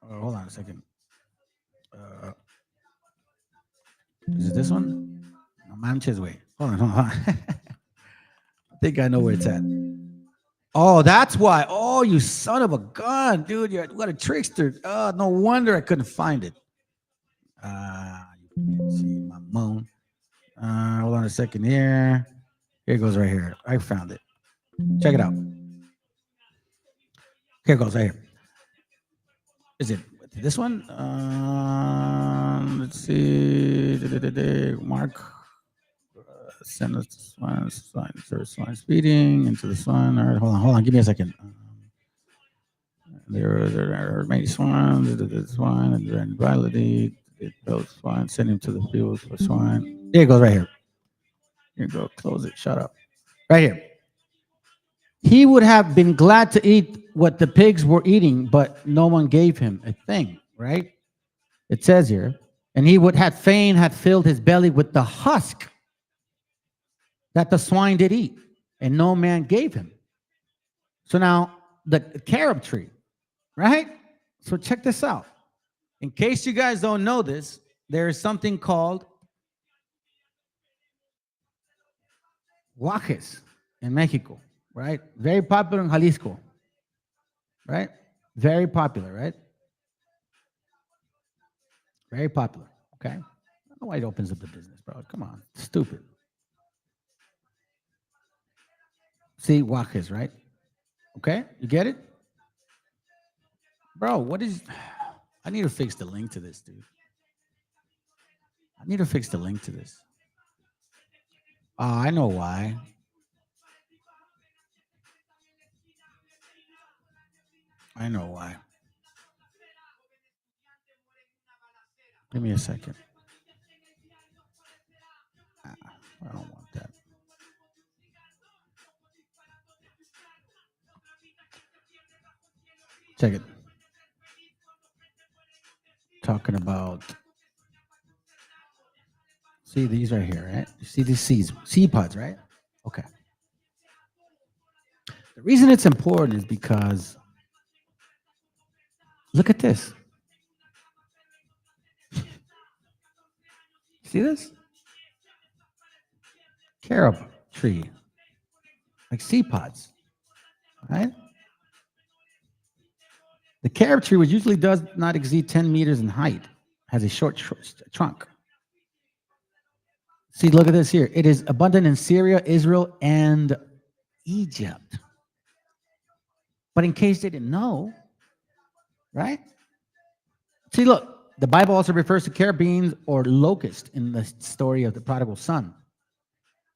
Speaker 2: Oh, hold on a second. Is it this one? No manches, wait. Hold on. I think I know where it's at. Oh, that's why. Oh, you son of a gun, dude. What a trickster. Oh, no wonder I couldn't find it. Let's see, my moan. Hold on a second here. Here it goes right here. I found it. Check it out. Here it goes right here. Is it this one? Let's see. Mark. Send us the swine feeding into the swine. All right, hold on. Give me a second. There are many swines. The swine and violently those swine. Send him to the fields for swine. There it goes right here. Here you go. Close it. Shut up. Right here. He would have been glad to eat what the pigs were eating, but no one gave him a thing. Right? It says here, and he would have fain had filled his belly with the husk that the swine did eat, and no man gave him. So now the carob tree, right? So check this out. In case you guys don't know this, there is something called guajes in Mexico, right? Very popular in Jalisco, right? Very popular, right? Very popular, okay? I don't know why it opens up the business, bro. Come on, stupid. See, guajes, right? Okay, you get it? Bro, what is... I need to fix the link to this, dude. I need to fix the link to this. Oh, I know why. I know why. Give me a second. I don't want that. Check it. Talking about. See these right here, right? You see these seed pods, right? Okay. The reason it's important is because look at this. See this? Carob tree. Like seed pods. Right? The carob tree, which usually does not exceed 10 meters in height, has a short trunk. See, look at this here. It is abundant in Syria, Israel, and Egypt. But in case they didn't know, right? See, look, the Bible also refers to carabines or locust in the story of the prodigal son.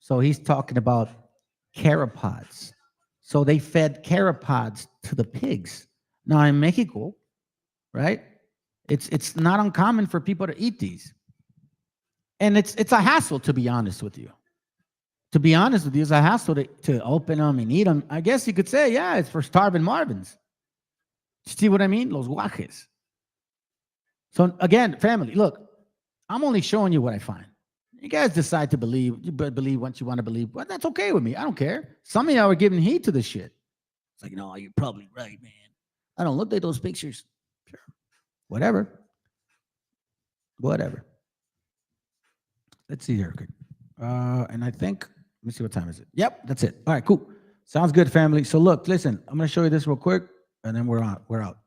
Speaker 2: So he's talking about caropods. So they fed caropods to the pigs. Now in Mexico, right? It's not uncommon for people to eat these. And it's a hassle, to be honest with you. To be honest with you, it's a hassle to open them and eat them. I guess you could say, yeah, it's for starving Marvins. See what I mean? Los guajes. So again, family, look, I'm only showing you what I find. You guys decide to believe, you believe what you want to believe. Well, that's okay with me. I don't care. Some of y'all are giving heed to this shit. It's like, no, you're probably right, man. I don't look at those pictures. Sure. Whatever. Let's see here. Okay. And I think, let me see what time is it. Yep, that's it. All right, cool. Sounds good, family. So look, listen, I'm going to show you this real quick, and then we're out.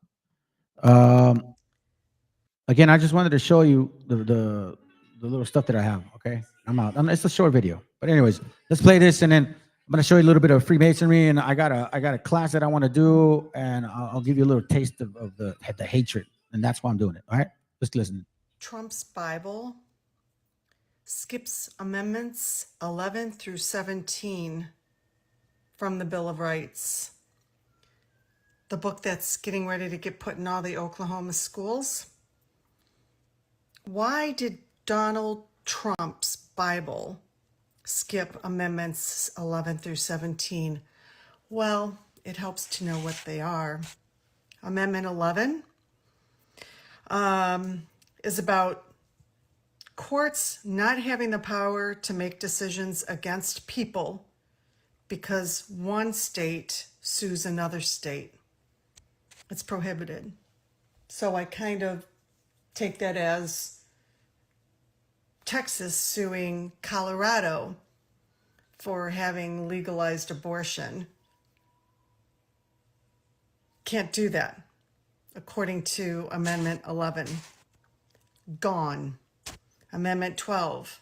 Speaker 2: Again, I just wanted to show you the little stuff that I have. Okay, I'm out. It's a short video, but anyways, let's play this, and then I'm gonna show you a little bit of Freemasonry, and I got a class that I want to do, and I'll give you a little taste of the hatred, and that's why I'm doing it. All right, just listen.
Speaker 18: Trump's Bible skips amendments 11 through 17 from the Bill of Rights, the book that's getting ready to get put in all the Oklahoma schools. Why did Donald Trump's Bible skip amendments 11 through 17? Well, it helps to know what they are. Amendment 11 is about courts not having the power to make decisions against people because one state sues another state. It's prohibited. So I kind of take that as Texas suing Colorado for having legalized abortion. Can't do that, according to Amendment 11. Gone. Amendment 12.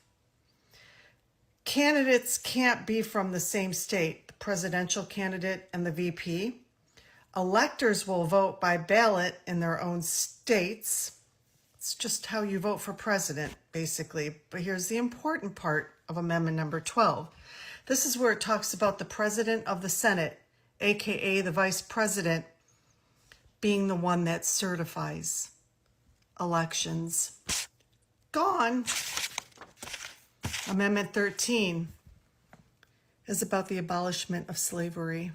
Speaker 18: Candidates can't be from the same state, the presidential candidate and the VP. Electors will vote by ballot in their own states. It's just how you vote for president, basically. But here's the important part of Amendment number 12. This is where it talks about the president of the Senate, aka the vice president, being the one that certifies elections. Gone. Amendment 13 is about the abolishment of slavery.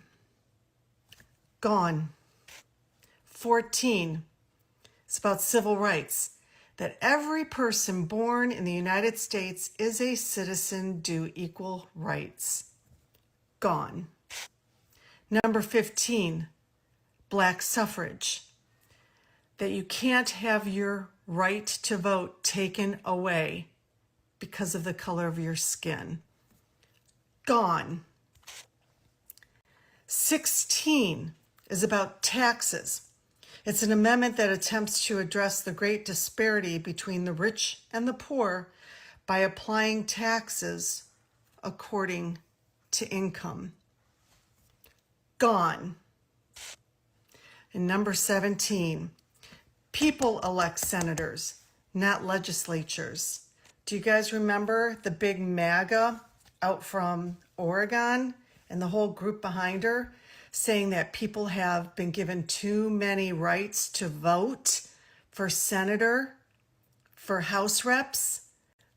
Speaker 18: Gone. 14 is about civil rights, that every person born in the United States is a citizen due equal rights. Gone. Number 15, black suffrage, that you can't have your right to vote taken away because of the color of your skin. Gone. 16 is about taxes. It's an amendment that attempts to address the great disparity between the rich and the poor by applying taxes according to income. Gone. And number 17, people elect senators, not legislatures. Do you guys remember the big MAGA out from Oregon and the whole group behind her? saying that people have been given too many rights to vote for senator, for House reps,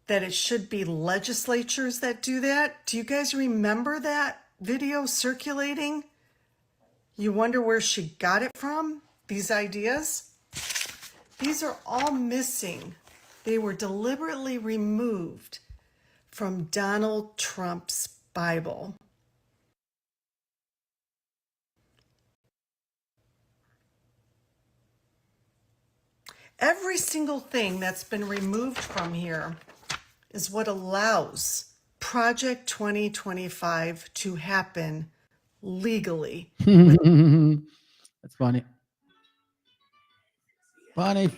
Speaker 18: that it should be legislatures that do that. Do you guys remember that video circulating? You wonder where she got it from, these ideas? These are all missing. They were deliberately removed from Donald Trump's Bible. Every single thing that's been removed from here is what allows Project 2025 to happen legally.
Speaker 2: That's funny. Funny.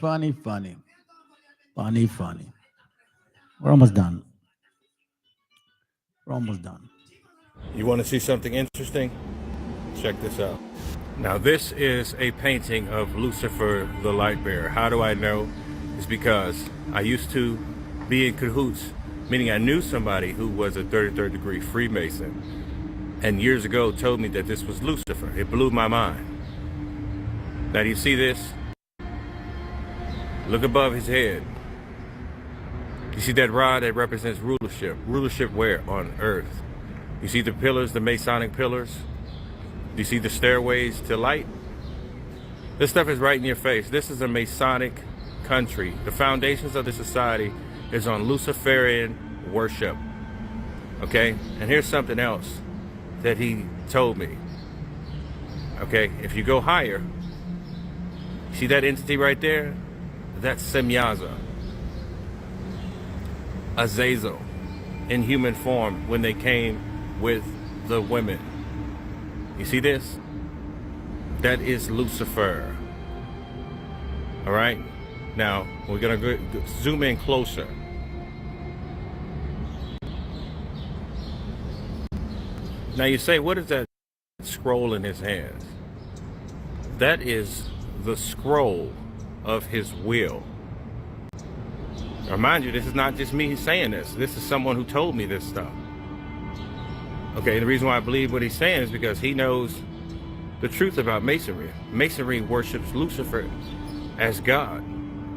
Speaker 2: We're almost done.
Speaker 19: You want to see something interesting? Check this out. Now, this is a painting of Lucifer the Light Bearer. How do I know? It's because I used to be in cahoots, meaning I knew somebody who was a 33rd degree Freemason, and years ago told me that this was Lucifer. It blew my mind. Now, do you see this? Look above his head. You see that rod that represents rulership? Rulership where? On earth. You see the pillars, the Masonic pillars? Do you see the stairways to light? This stuff is right in your face. This is a Masonic country. The foundations of the society is on Luciferian worship. Okay? And here's something else that he told me. Okay? If you go higher, see that entity right there? That's Semyaza. Azazel in human form when they came with the women. You see this? That is Lucifer. All right? Now, we're going to zoom in closer. Now you say, what is that scroll in his hands? That is the scroll of his will. Now, mind you, this is not just me saying this. This is someone who told me this stuff. Okay, the reason why I believe what he's saying is because he knows the truth about Masonry. Masonry worships Lucifer as God.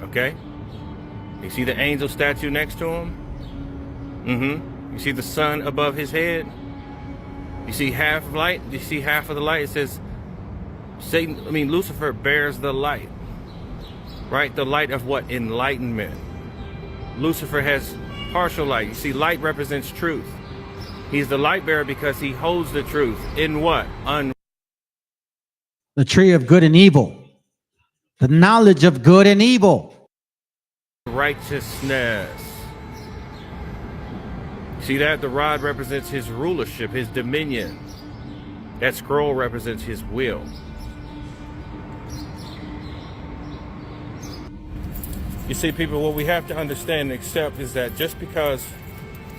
Speaker 19: Okay? You see the angel statue next to him? You see the sun above his head? You see half of light? You see half of the light? It says Lucifer bears the light. Right? The light of what? Enlightenment. Lucifer has partial light. You see, light represents truth. He's the light bearer because he holds the truth in what?
Speaker 2: The tree of good and evil. The knowledge of good and evil.
Speaker 19: Righteousness. See that? The rod represents his rulership, his dominion. That scroll represents his will. You see, people, what we have to understand and accept is that just because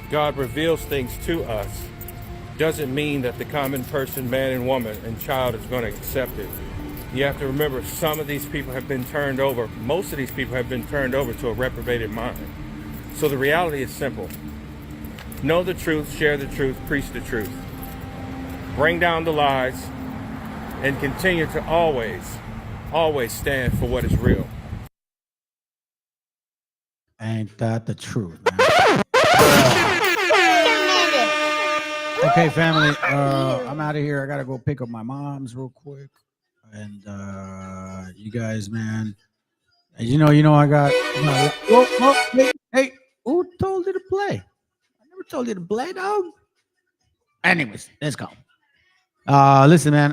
Speaker 19: God reveals things to us doesn't mean that the common person, man and woman and child is going to accept it. You have to remember, some of these people have been turned over, most of these people have been turned over to a reprobated mind. So the reality is simple. Know the truth, share the truth, preach the truth. Bring down the lies and continue to always stand for what is real.
Speaker 2: Ain't that the truth, man? Okay, family, I'm out of here. I gotta go pick up my mom's real quick. And you guys, man, as you know, I got. Hey, who told you to play? I never told you to play, dog. Anyways, let's go. Listen, man.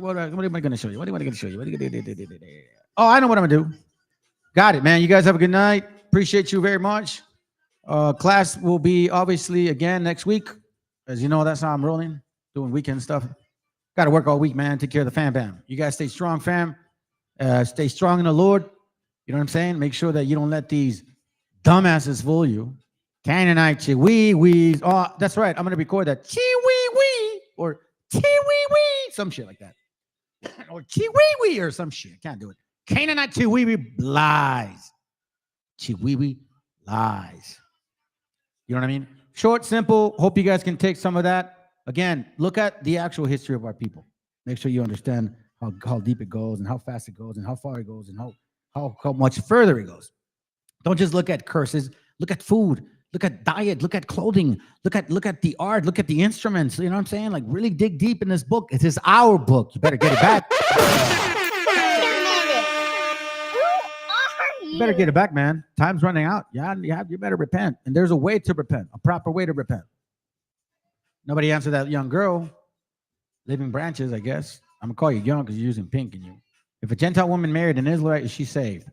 Speaker 2: What am I gonna show you? What am I gonna show you? Oh, I know what I'm gonna do. Got it, man. You guys have a good night. Appreciate you very much. Class will be obviously again next week. As you know, that's how I'm rolling, doing weekend stuff. Got to work all week, man. Take care of the fam, bam. You guys stay strong, fam. Stay strong in the Lord. You know what I'm saying? Make sure that you don't let these dumbasses fool you. Canaanite, wee. Oh, that's right. I'm going to record that. Wee or wee, some shit like that. Or wee or some shit. Can't do it. Canaanite, wee lies. Wee lies. You know what I mean? Short, simple. Hope you guys can take some of that. Again, look at the actual history of our people. Make sure you understand how deep it goes and how fast it goes and how far it goes and how much further it goes. Don't just look at curses. Look at food. Look at diet. Look at clothing. Look at the art. Look at the instruments. You know what I'm saying? Like really dig deep in this book. It is our book. You better get it back. You better get it back, man. Time's running out. You better repent. And there's a way to repent, a proper way to repent. Nobody answered that young girl. Living branches, I guess. I'm gonna call you young because you're using pink in you. If a Gentile woman married an Israelite, is she saved?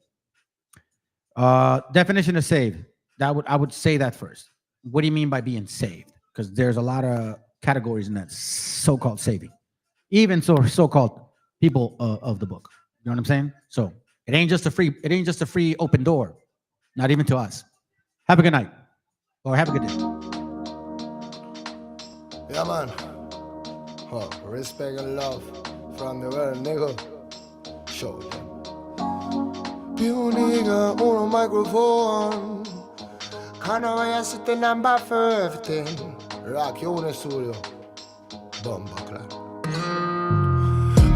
Speaker 2: Definition of saved. I would say that first. What do you mean by being saved? Because there's a lot of categories in that so-called saving. Even so-called people of the book. You know what I'm saying? So it ain't just a free open door. Not even to us. Have a good night. Or have a good day.
Speaker 20: Yeah, man. Oh, respect and love from the world, nigga. Show them. You nigga on a microphone. Can't I sit the number for everything? Rock you in the studio. Bomba clap.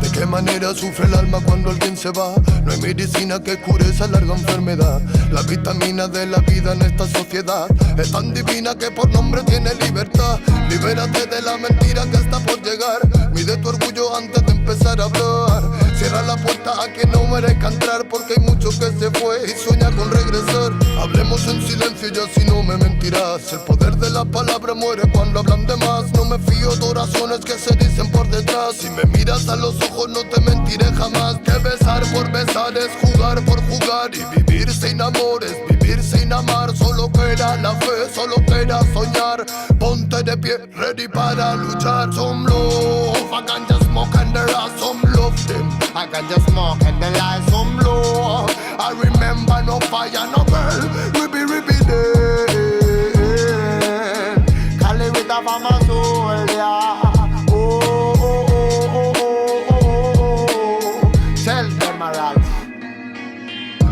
Speaker 20: ¿De qué manera sufre el alma cuando alguien se va? No hay medicina que cure esa larga enfermedad. La vitamina de la vida en esta sociedad es tan divina que por nombre tiene libertad. Libérate de la mentira que está por llegar. Mide tu orgullo antes de empezar a hablar. Cierra la puerta a quien no merezca entrar, porque hay mucho que se fue y sueña con regresar. Hablemos en silencio y así no me mentirás. El poder de la palabra muere cuando hablan de más. No me fío de oraciones que se dicen por detrás. Si me miras a los ojos no te mentiré jamás. Que besar por besar es jugar por jugar. Y vivir sin amor es vivir sin amar. Solo queda la fe, solo queda soñar. Ponte de pie, ready para luchar. Some love, I can just smoke and there are some love them. I can just smoke and there are some love. I remember no fire, no burn. Ribby dead. Cali with a farmer soul, yeah.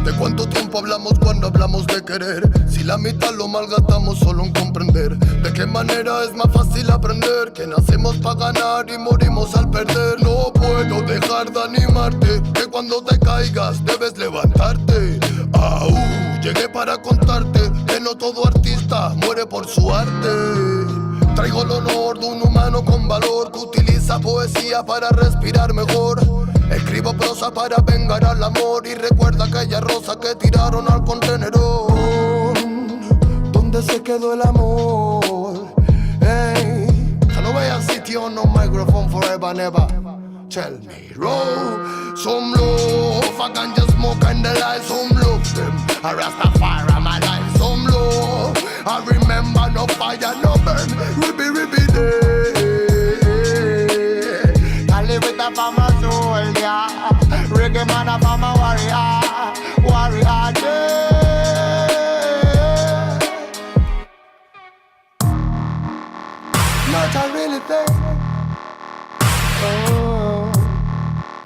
Speaker 20: ¿De cuánto tiempo hablamos cuando hablamos de querer? Si la mitad lo malgastamos solo en comprender. ¿De qué manera es más fácil aprender? Que nacemos para ganar y morimos al perder. No puedo dejar de animarte, que cuando te caigas debes levantarte. Llegué para contarte que no todo artista muere por su arte. Traigo el honor de un humano con valor que utiliza poesía para respirar mejor. Escribo prosa para vengar al amor y recuerda aquella rosa que tiraron al contenedor. ¿Dónde se quedó el amor? Hey, I no voy a sitio no microphone forever never. Tell me, roll some love. I can just smoke and the light. Some love them. I Rastafari my life. Some love. I remember no fire, no burn. Ribby dead. I live with a farmer soul, yeah. Reggae man a farmer warrior dead. Not a really thing.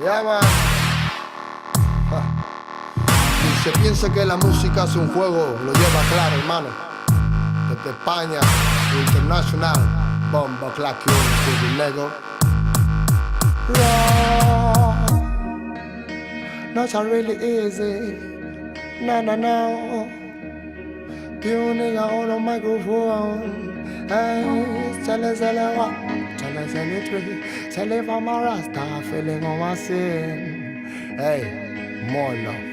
Speaker 20: Yeah, man. Y se piensa que la música es un juego, lo lleva claro, hermano. Desde España, internacional, bomba, clack, you, Lego. Not really easy. No. You nigga on a microphone. Hey, tell us what. Tell us anything. Tell if I'm a Rasta, feeling on my sin. Hey, more love.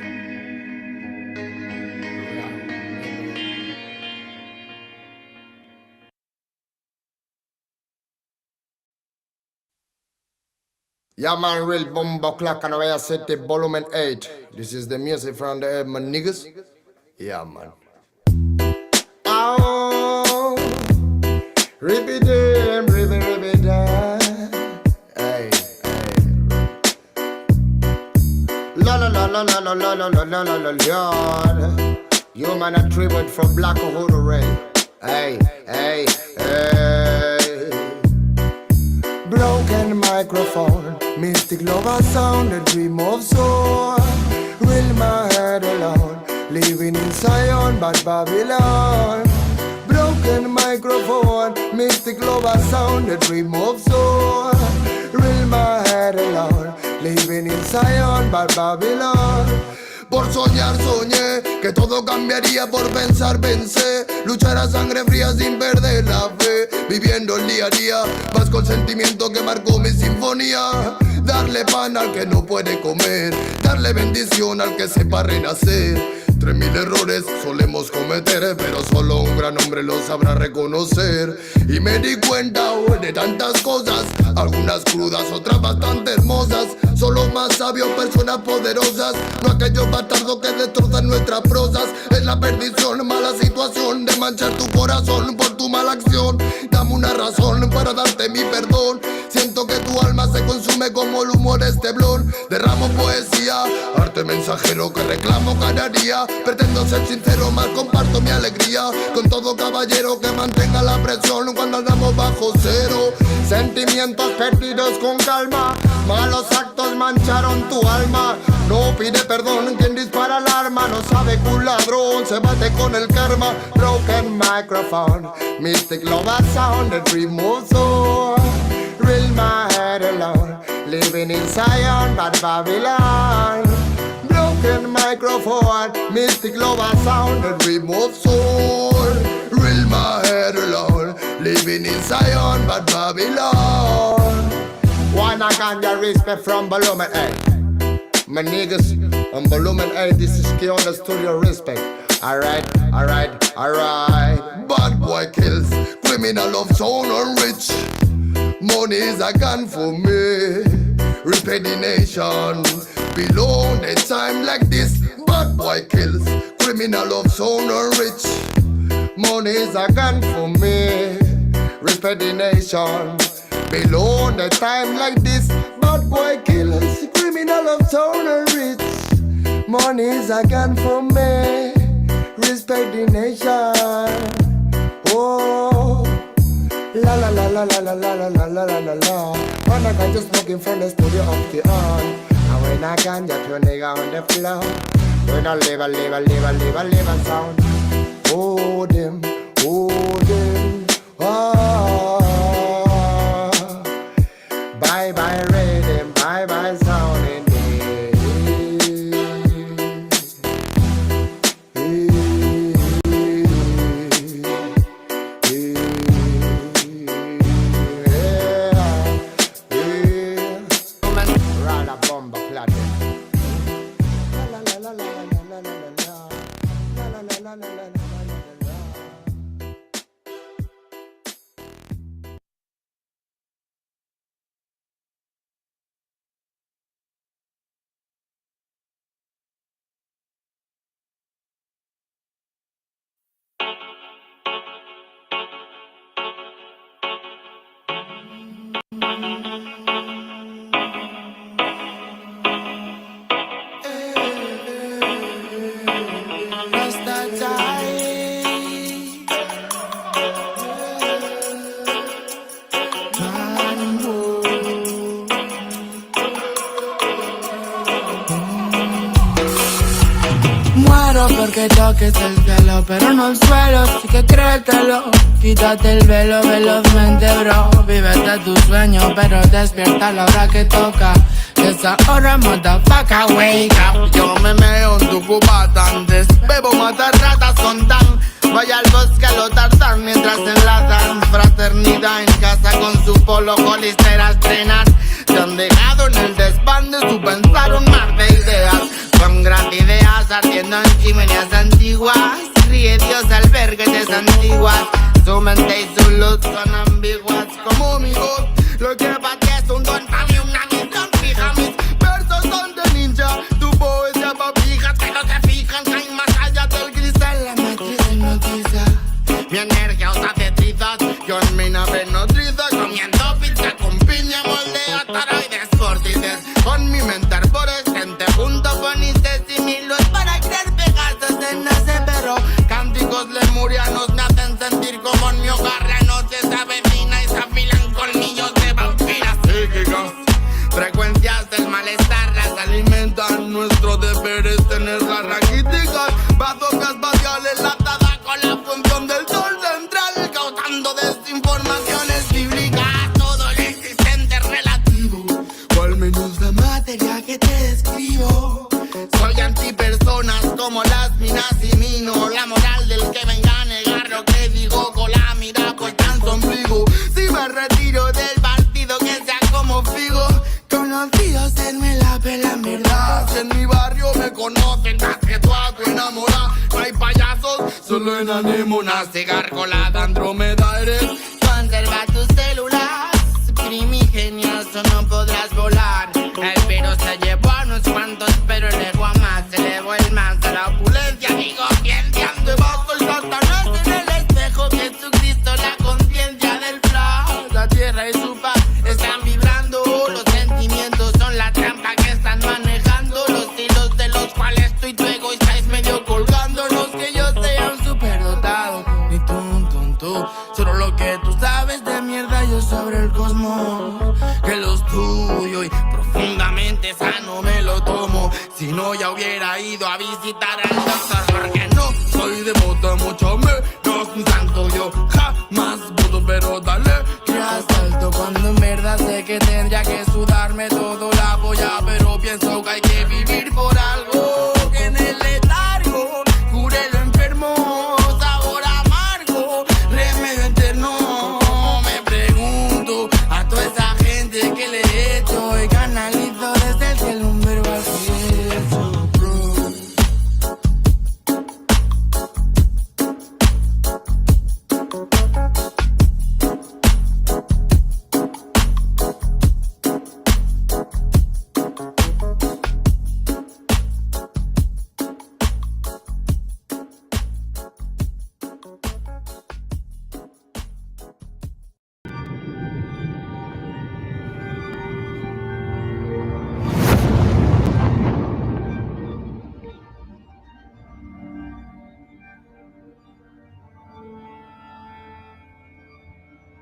Speaker 20: Yeah, man, real bomba clock and I set the volume 8. This is the music from the my niggas. Yeah, man. Oh, ribby damn, ribby damn. Hey. La. Human attribute from Black Uhuru Ray. Hey. Broken microphone, mystic lover sound, a dream of soul. Will my head alone, living in Zion, but Babylon. Broken microphone, mystic lover sound, a dream of soul. Will my head head alone, living in Zion, but Babylon. Por soñar soñé que todo cambiaría, por pensar pensé, luchar a sangre fría sin perder la fe, viviendo el día a día, más con sentimiento que marcó mi sinfonía. Darle pan al que no puede comer, darle bendición al que sepa renacer. 3000 errores solemos cometer, pero solo un gran hombre los sabrá reconocer. Y me di cuenta de tantas cosas, algunas crudas, otras bastante hermosas. Son los más sabios, personas poderosas, no aquellos bastardos que destrozan nuestras prosas. Es la perdición, mala situación de manchar tu corazón por tu mala acción. Dame una razón para darte mi perdón. Siento que tu alma se consume como el humo de este blon. Derramo poesía, arte mensajero que reclamo cada día. Pretendo ser sincero, más comparto mi alegría con todo caballero que mantenga la presión cuando andamos bajo cero. Sentimientos perdidos con calma, malos actos mancharon tu alma. No pide perdón quien dispara el arma, no sabe que un ladrón se bate con el karma. Broken microphone, mystic love sound that removes all. Real my head alone, living in Zion but Babylon. Broken microphone, mystic love sound that removes soul. Real my head alone, living in Zion but Babylon. Wanna ganja respect from Volumen 8. My niggas on Volumen 8, this is Key on the studio respect. Alright. Bad boy kills, criminal of zone or rich. Money is a gun for me. Respect the nation. Below the time like this. Bad boy kills, criminal of zone or rich. Money is a gun for me. Respect the nation. Below the time like this. Bad boy kills, criminal of zone or rich. Money is a gun for me. Respect the nation. Oh. La la la la la la la la la la la la la. When I can just smoking from the studio of the on. And when I can just your nigga on the floor. When I live a sound. Oh them, oh. Bye bye rhythm, bye bye sound in
Speaker 21: Porque toques el cielo, pero no el suelo, así que créetelo. Quítate el velo velozmente, bro. Vívete tu sueño, pero despierta a la hora que toca. Esa hora, motherfucker, wake up.
Speaker 22: Yo me meo en tu cubata antes. Bebo matar ratas con tan. Vaya al bosque a lo tarzán mientras enlazan. Fraternidad en casa con su polo Hollister a estrenar. Te han dejado en el desván de su pensar un mar de ideas. Con grandes ideas ardiendo en chimeneas antiguas. Ríe Dios al ver que te santiguas. Su mente y su luz son ambiguas como mi voz. Lo que para ti es un don, para mí una misión. Fija, mis versos son de ninja. Tu poesía pa' fija, pero te fijan que hay más allá del cristal. La matriz hipnotiza. Mi energía usa trizas. Yo en mi nave nodriza. Comiendo pizza con piña, moldea taroides, córtices. Con mi mente arborescente junto con isimilos para crear pegasos en nace. Pero cánticos lemurianos me hacen sentir como en mi hogar. La noche se avecina y se afilan colmillos de vampiras psíquicas. Frecuencias del malestar las alimentan. Nuestro deber es tenerlas raquíticas. Bazookas espaciales enlatada con la función del sol central, causando desinformaciones bíblicas. Todo lo existente es relativo. Cual mi que venga a negar lo que digo con la mira puesta en su ombligo. Si me retiro del partido que sea como figo, conocidos en me la pela en verdad. Si en mi barrio me conocen más que tú a tu enamorada. No hay payasos, solo en anémonas de gárgola Andrómeda eres. Conserva tus células primigenias o no podrás volar. El virus se llevó a unos cuantos, pero luego a más se elevó el más a la opulencia. Digo, ciencia, debajo el Satanás en el espejo. Jesucristo, la conciencia del flash. La tierra y su paz están vibrando. Los sentimientos son la trampa que están manejando. Los hilos de los cuales tú y tu ego estáis medio colgando. No es que yo sea un superdotado, ni tú, solo lo que tú sabes de mierda yo sobre el cosmos. Que lo estudio y profundamente sano me lo tomo. Si no ya hubiera ido a visitar al doctor, porque no soy devoto, mucho menos un santo. Yo jamás pudo, pero dale que asalto cuando en verdad sé que tendría que sudarme todo la polla. Pero pienso que hay que vivir por algo, que en el letargo cure lo enfermo. Sabor amargo, remedio eterno. Me pregunto a toda esa gente que le he hecho y canalizo desde el cielo un verbo al cielo.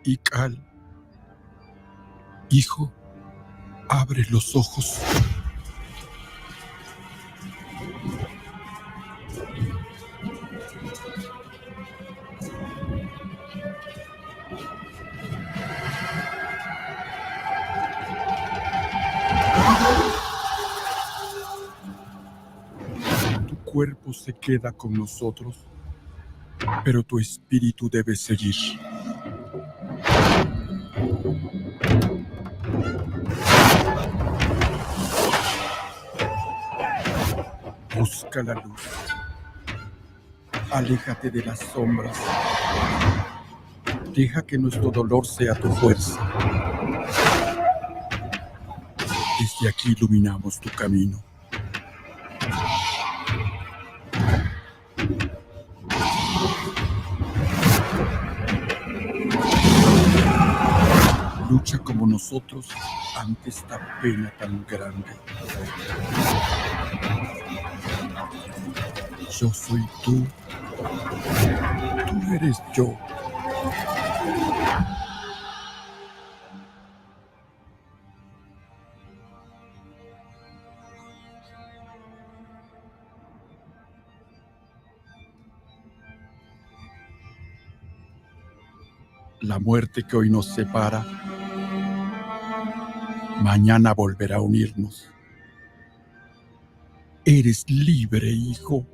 Speaker 1: Ical, hijo, abre los ojos. Tu cuerpo se queda con nosotros, pero tu espíritu debe seguir. Busca la luz. Aléjate de las sombras. Deja que nuestro dolor sea tu fuerza. Desde aquí iluminamos tu camino. Lucha como nosotros ante esta pena tan grande. Yo soy tú. Tú eres yo. La muerte que hoy nos separa, mañana volverá a unirnos. Eres libre, hijo.